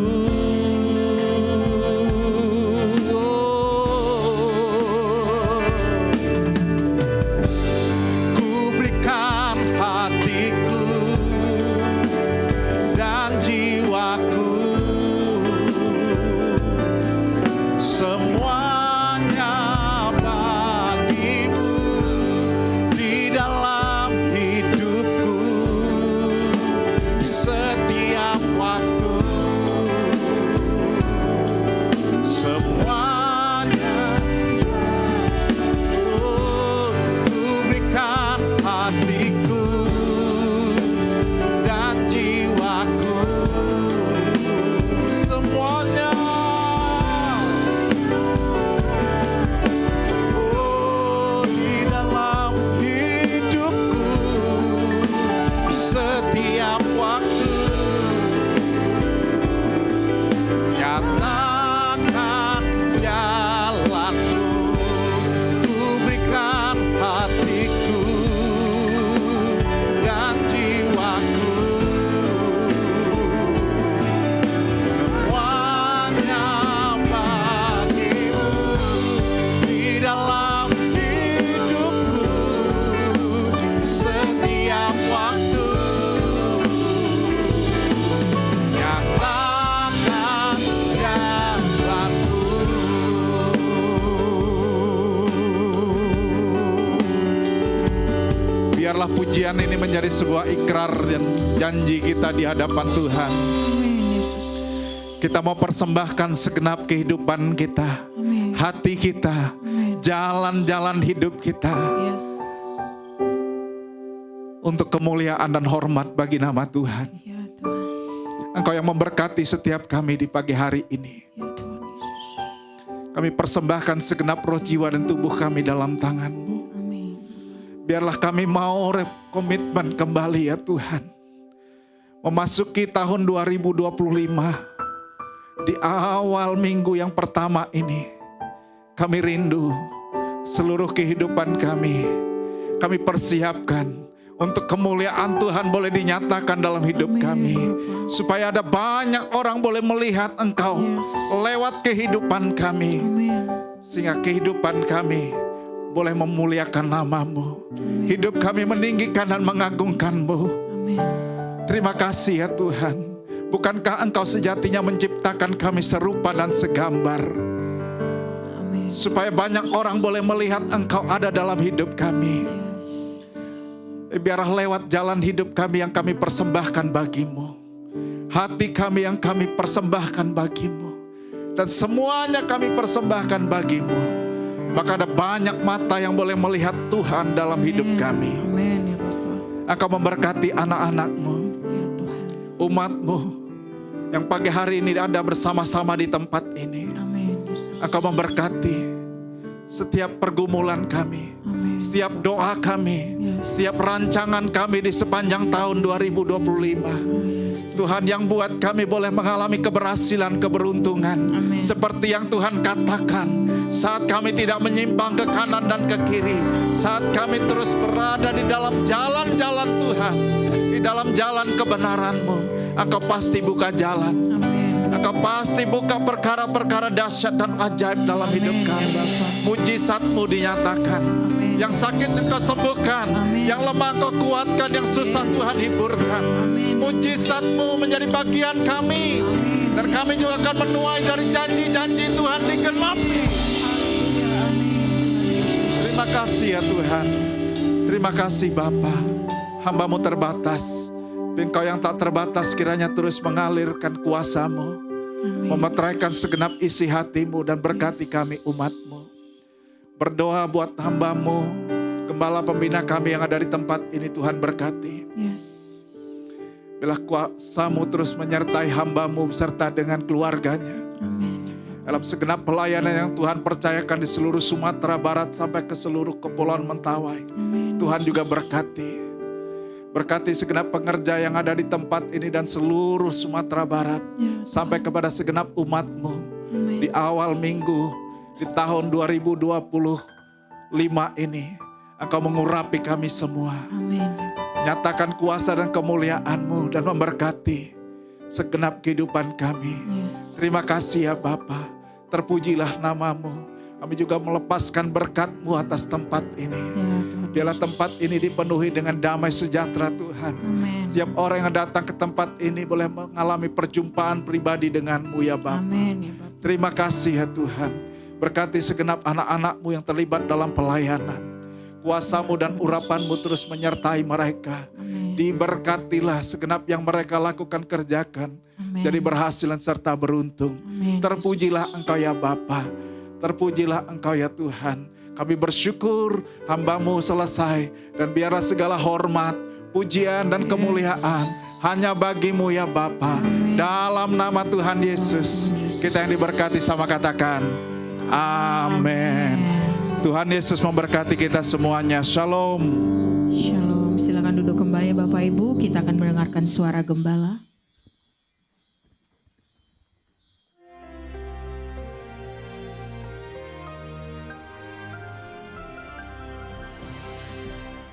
Biarlah pujian ini menjadi sebuah ikrar dan janji kita di hadapan Tuhan. Amin, Yesus. Kita mau persembahkan segenap kehidupan kita, Amin. hati kita, Amin. jalan-jalan hidup kita, Yes. untuk kemuliaan dan hormat bagi nama Tuhan. Ya Tuhan. Engkau yang memberkati setiap kami di pagi hari ini. Ya Tuhan Yesus. Kami persembahkan segenap roh, jiwa, dan tubuh kami dalam tangan-Mu. Amin. Biarlah kami mau komitmen kembali ya Tuhan. Memasuki tahun 2025. Di awal minggu yang pertama ini, kami rindu seluruh kehidupan kami persiapkan untuk kemuliaan Tuhan boleh dinyatakan dalam hidup Amin, kami. ya Bapa. Supaya ada banyak orang boleh melihat Engkau Yes. lewat kehidupan kami. Amin. Sehingga kehidupan kami boleh memuliakan nama-Mu. Amin. Hidup kami meninggikan dan mengagungkan-Mu. Amin. Terima kasih ya Tuhan. Bukankah Engkau sejatinya menciptakan kami serupa dan segambar? Amin. Supaya banyak orang boleh melihat Engkau ada dalam hidup kami. Yes. Biarlah lewat jalan hidup kami yang kami persembahkan bagi-Mu. Hati kami yang kami persembahkan bagi-Mu. Dan semuanya kami persembahkan bagi-Mu. Maka ada banyak mata yang boleh melihat Tuhan dalam hidup kami. Amin, ya Bapa. Engkau memberkati anak-anak-Mu, Ya Tuhan. umat-Mu, yang pagi hari ini ada bersama-sama di tempat ini. Amin, Yesus. Engkau memberkati setiap pergumulan kami, Amin. setiap doa kami, Yes. setiap rancangan kami di sepanjang tahun 2025. Yes. Tuhan yang buat kami boleh mengalami keberhasilan, keberuntungan. Amin. Seperti yang Tuhan katakan, saat kami tidak menyimpang ke kanan dan ke kiri, saat kami terus berada di dalam jalan-jalan Tuhan, di dalam jalan kebenaran-Mu, Engkau pasti buka jalan. Amin. Engkau pasti buka perkara-perkara dahsyat dan ajaib dalam hidup Amin, ya kami. Bapa. Mujizat-Mu dinyatakan. Amin. Yang sakit Engkau sembuhkan. Amin. Yang lemah Engkau kuatkan. Yang susah Yes. Tuhan hiburkan. Amin. Mujizat-Mu menjadi bagian kami. Amin. Dan kami juga akan menuai dari janji-janji Tuhan digenapi. Haleluya. Amin. Terima kasih ya Tuhan. Terima kasih Bapa. Hamba-Mu terbatas. Engkau yang tak terbatas kiranya terus mengalirkan kuasa-Mu. Amin. Memeteraikan segenap isi hati-Mu dan berkati kami umat-Mu. Berdoa buat hamba-Mu, gembala pembina kami yang ada di tempat ini, Tuhan berkati. Yes. Bila kuasa-Mu terus menyertai hamba-Mu serta dengan keluarganya. Amin. Dalam segenap pelayanan yang Tuhan percayakan di seluruh Sumatera Barat sampai ke seluruh Kepulauan Mentawai. Amin. Tuhan juga berkati. Berkati segenap pengerja yang ada di tempat ini dan seluruh Sumatera Barat. Ya, Sampai kepada segenap umat-Mu. Amin. Di awal minggu, di tahun 2025 ini. Engkau mengurapi kami semua. Amin. Nyatakan kuasa dan kemuliaan-Mu dan memberkati segenap kehidupan kami. Yes. Terima kasih ya Bapa. Terpujilah nama-Mu. Kami juga melepaskan berkat-Mu atas tempat ini. Ya Tuhan. Biarlah tempat ini dipenuhi dengan damai sejahtera Tuhan. Amin. Setiap orang yang datang ke tempat ini boleh mengalami perjumpaan pribadi dengan-Mu ya Bapa. Amin, ya Bapa. Terima kasih ya Tuhan. Berkati segenap anak-anak-Mu yang terlibat dalam pelayanan. Kuasa-Mu dan urapan-Mu terus menyertai mereka. Amin. Diberkatilah segenap yang mereka lakukan kerjakan. Amin. Jadi berhasil serta beruntung. Amin. Terpujilah Engkau ya Bapa. Terpujilah Engkau ya Tuhan. Kami bersyukur hamba-Mu selesai. Dan biarlah segala hormat, pujian dan kemuliaan hanya bagi-Mu ya Bapa. Dalam nama Tuhan Yesus. Kita yang diberkati sama katakan amin. Tuhan Yesus memberkati kita semuanya. Shalom. Shalom. Silakan duduk kembali Bapak Ibu. Kita akan mendengarkan suara gembala.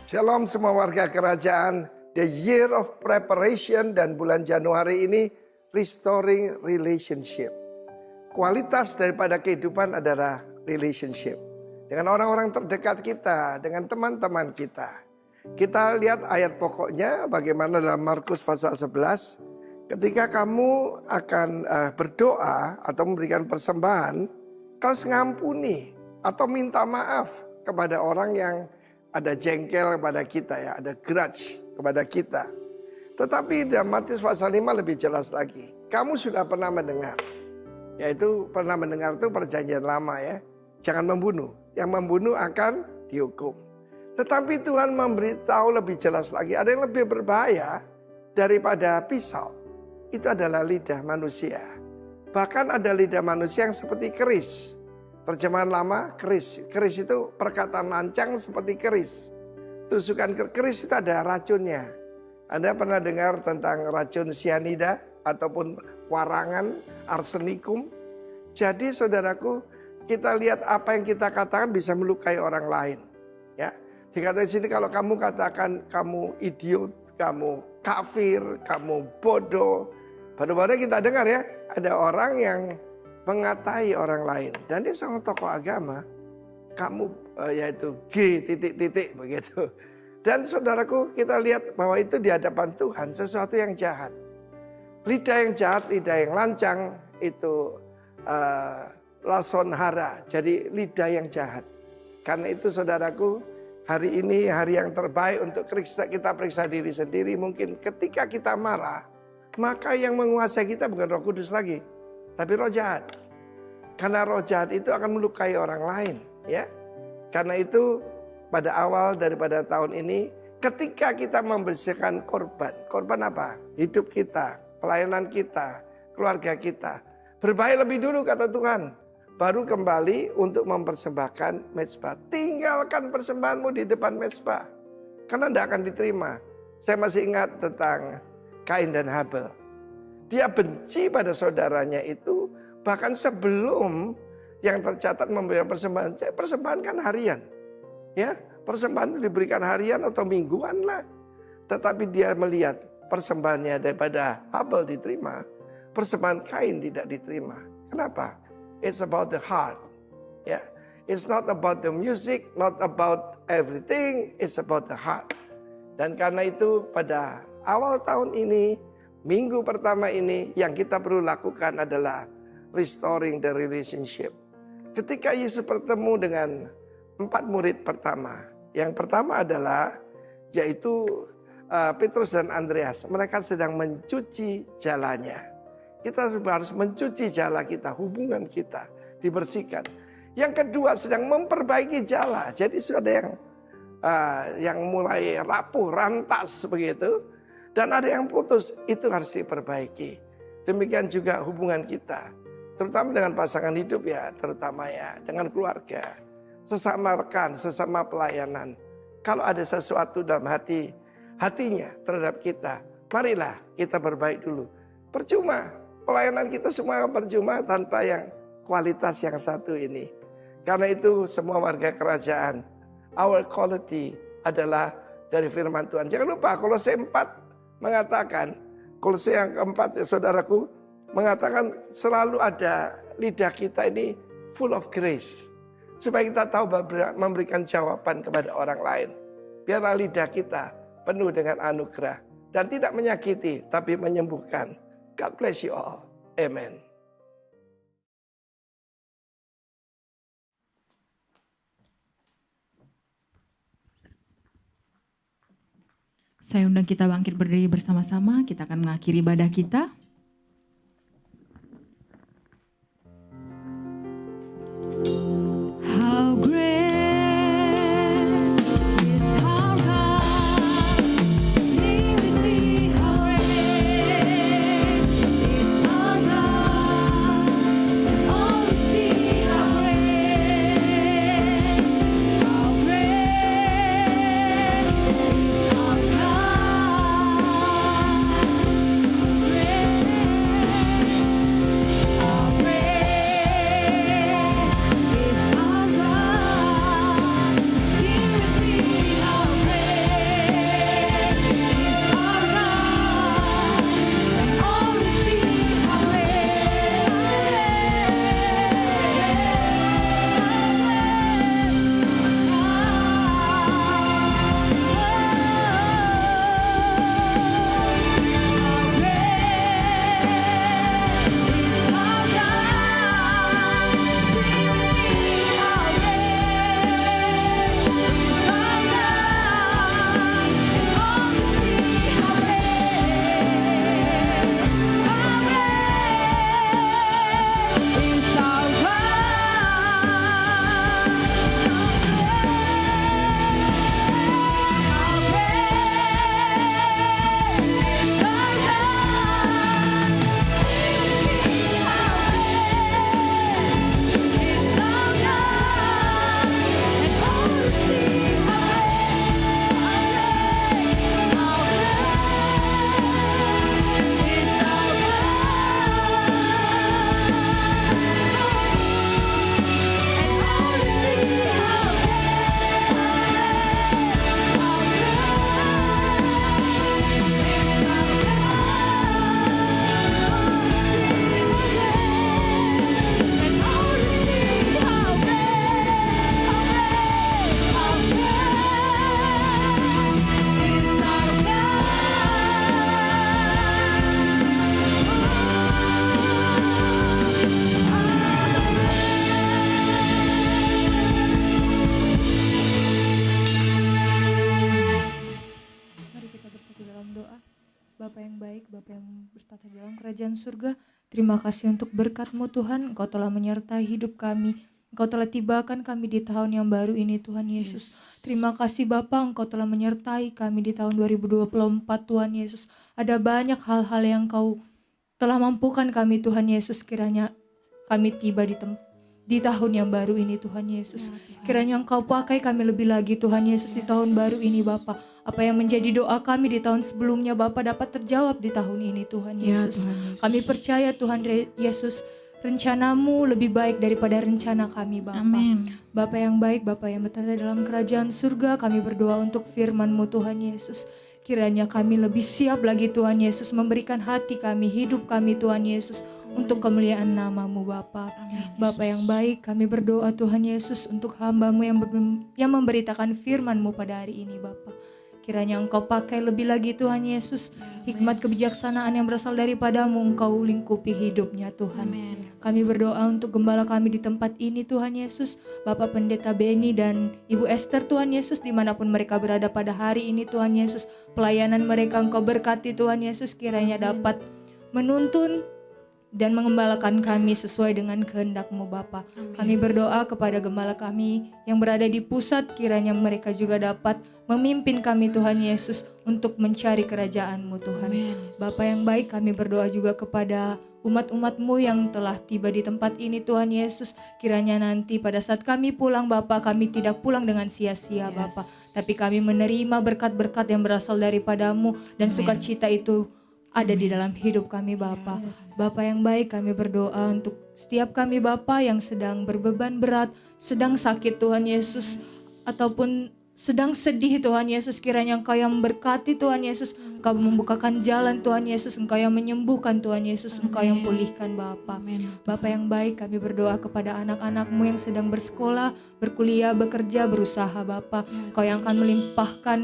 Shalom semua warga kerajaan. The year of preparation dan bulan Januari ini restoring relationship. Kualitas daripada kehidupan adalah relationship. Dengan orang-orang terdekat kita, dengan teman-teman kita. Kita lihat ayat pokoknya bagaimana dalam Markus pasal 11. Ketika kamu akan berdoa atau memberikan persembahan, kau ngampuni atau minta maaf kepada orang yang ada jengkel kepada kita ya, ada grudge kepada kita. Tetapi dalam Matius pasal 5 lebih jelas lagi. Kamu sudah pernah mendengar, yaitu pernah mendengar itu perjanjian lama ya. Jangan membunuh, yang membunuh akan dihukum. Tetapi Tuhan memberitahu lebih jelas lagi, ada yang lebih berbahaya daripada pisau. Itu adalah lidah manusia. Bahkan ada lidah manusia yang seperti keris. Terjemahan lama keris. Keris itu perkataan lancang seperti keris. Tusukan keris itu ada racunnya. Anda pernah dengar tentang racun cyanida ataupun warangan arsenikum? Jadi saudaraku, kita lihat apa yang kita katakan bisa melukai orang lain. Ya, dikatakan di sini kalau kamu katakan kamu idiot, kamu kafir, kamu bodoh. Baru-baru kita dengar ya, ada orang yang mengatai orang lain. Dan dia seorang tokoh agama, kamu yaitu G titik-titik begitu. Dan saudaraku, kita lihat bahwa itu di hadapan Tuhan sesuatu yang jahat. Lidah yang jahat, lidah yang lancang itu lason hara, jadi lidah yang jahat. Karena itu saudaraku, hari ini hari yang terbaik untuk kita periksa diri sendiri. Mungkin ketika kita marah, maka yang menguasai kita bukan Roh Kudus lagi, tapi roh jahat. Karena roh jahat itu akan melukai orang lain, ya. Karena itu pada awal daripada tahun ini, ketika kita membersihkan korban apa? Hidup kita, pelayanan kita, keluarga kita. Berbaik lebih dulu kata Tuhan, baru kembali untuk mempersembahkan mezbah. Tinggalkan persembahanmu di depan mezbah, karena tidak akan diterima. Saya masih ingat tentang Kain dan Habel. Dia benci pada saudaranya itu bahkan sebelum yang tercatat memberikan persembahan. Persembahan kan harian. Ya, persembahan itu diberikan harian atau mingguan lah. Tetapi dia melihat persembahannya daripada Habel diterima, persembahan Kain tidak diterima. Kenapa? It's about the heart. Ya, it's not about the music, not about everything, it's about the heart. Dan karena itu pada awal tahun ini, minggu pertama ini, yang kita perlu lakukan adalah restoring the relationship. Ketika Yesus bertemu dengan 4 murid pertama. Yang pertama adalah yaitu Petrus dan Andreas. Mereka sedang mencuci jalannya. Kita harus mencuci jala kita, hubungan kita dibersihkan. Yang kedua sedang memperbaiki jala. Jadi sudah ada yang mulai rapuh, rantas begitu. Dan ada yang putus, itu harus diperbaiki. Demikian juga hubungan kita. Terutama dengan pasangan hidup ya, terutama ya dengan keluarga. Sesama rekan, sesama pelayanan. Kalau ada sesuatu dalam hatinya terhadap kita, marilah kita berbaik dulu. Percuma, pelayanan kita semua percuma tanpa yang kualitas yang satu ini. Karena itu semua warga kerajaan, our quality adalah dari firman Tuhan. Jangan lupa Kolose 4 mengatakan, Kolose yang keempat ya saudaraku, mengatakan selalu ada lidah kita ini full of grace. Supaya kita tahu memberikan jawaban kepada orang lain. Biarlah lidah kita penuh dengan anugerah. Dan tidak menyakiti, tapi menyembuhkan. God bless you all. Amen. Saya undang kita bangkit berdiri bersama-sama, kita akan mengakhiri ibadah kita. How great is our God, sing with me, how great is our God, all we see how great is our God, how great baik, Bapa yang bertata dalam kerajaan surga, terima kasih untuk berkat-Mu Tuhan, Engkau telah menyertai hidup kami. Engkau telah tibakan kami di tahun yang baru ini Tuhan Yesus. Terima kasih Bapa, Engkau telah menyertai kami di tahun 2024 Tuhan Yesus. Ada banyak hal-hal yang Engkau telah mampukan kami Tuhan Yesus, kiranya kami tiba di tahun yang baru ini Tuhan Yesus. Kiranya Engkau pakai kami lebih lagi Tuhan Yesus di tahun baru ini Bapa. Apa yang menjadi doa kami di tahun sebelumnya Bapa dapat terjawab di tahun ini Tuhan Yesus. Kami percaya Tuhan Yesus, rencana-Mu lebih baik daripada rencana kami Bapa. Amin. Bapa yang baik, Bapa yang bertata dalam kerajaan surga, kami berdoa untuk firman-Mu Tuhan Yesus. Kiranya kami lebih siap lagi Tuhan Yesus, memberikan hati kami, hidup kami Tuhan Yesus, untuk kemuliaan nama-Mu Bapa. Bapa yang baik, kami berdoa Tuhan Yesus untuk hamba-Mu yang memberitakan firman-Mu pada hari ini Bapa. Kiranya Engkau pakai lebih lagi Tuhan Yesus, hikmat kebijaksanaan yang berasal daripada-Mu, Engkau lingkupi hidupnya Tuhan. Kami berdoa untuk gembala kami di tempat ini Tuhan Yesus, Bapak Pendeta Beni dan Ibu Esther Tuhan Yesus, dimanapun mereka berada pada hari ini Tuhan Yesus. Pelayanan mereka Engkau berkati Tuhan Yesus, kiranya dapat menuntun dan mengembalakan kami sesuai dengan kehendak-Mu Bapa. Kami berdoa kepada gembala kami yang berada di pusat, kiranya mereka juga dapat memimpin kami Tuhan Yesus untuk mencari kerajaan-Mu Tuhan. Bapa yang baik, kami berdoa juga kepada umat-umat-Mu yang telah tiba di tempat ini Tuhan Yesus. Kiranya nanti pada saat kami pulang Bapa, kami tidak pulang dengan sia-sia Bapa, tapi kami menerima berkat-berkat yang berasal daripada-Mu, dan sukacita itu ada di dalam hidup kami Bapa. Bapa yang baik, kami berdoa untuk setiap kami Bapa yang sedang berbeban berat, sedang sakit Tuhan Yesus, ataupun sedang sedih Tuhan Yesus. Kiranya Engkau yang memberkati Tuhan Yesus, Engkau membukakan jalan Tuhan Yesus, Engkau yang menyembuhkan Tuhan Yesus, Engkau yang pulihkan Bapa. Bapa yang baik, kami berdoa kepada anak-anak-Mu yang sedang bersekolah, berkuliah, bekerja, berusaha Bapa. Engkau yang akan melimpahkan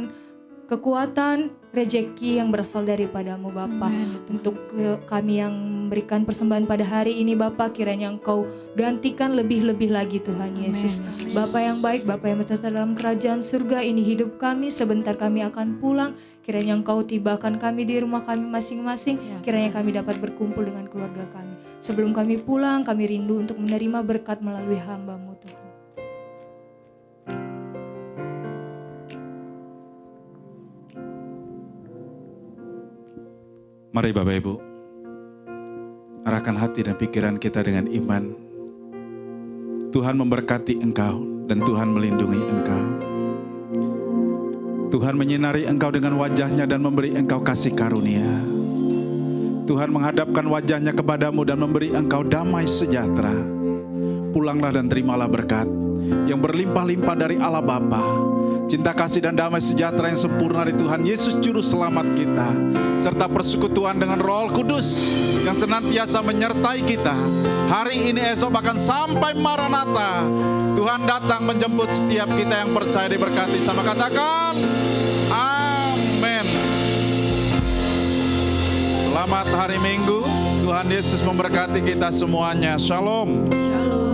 kekuatan, rejeki yang berasal daripada-Mu Bapa. Untuk kami yang memberikan persembahan pada hari ini Bapa, kiranya Engkau gantikan lebih-lebih lagi Tuhan Yesus. Bapa yang baik, Bapa yang bertata dalam kerajaan surga, ini hidup kami, sebentar kami akan pulang. Kiranya Engkau tibakan kami di rumah kami masing-masing. Kiranya kami dapat berkumpul dengan keluarga kami. Sebelum kami pulang, kami rindu untuk menerima berkat melalui hamba-Mu Tuhan. Mari Bapak Ibu, arahkan hati dan pikiran kita dengan iman. Tuhan memberkati engkau dan Tuhan melindungi engkau. Tuhan menyinari engkau dengan wajahnya dan memberi engkau kasih karunia. Tuhan menghadapkan wajahnya kepadamu dan memberi engkau damai sejahtera. Pulanglah dan terimalah berkat yang berlimpah-limpah dari Allah Bapa. Cinta kasih dan damai sejahtera yang sempurna dari Tuhan Yesus Juru Selamat kita, serta persekutuan dengan Roh Kudus yang senantiasa menyertai kita hari ini, esok, bahkan sampai Maranatha. Tuhan datang menjemput setiap kita yang percaya diberkati. Sama katakan amin. Selamat hari Minggu. Tuhan Yesus memberkati kita semuanya. Shalom. Shalom.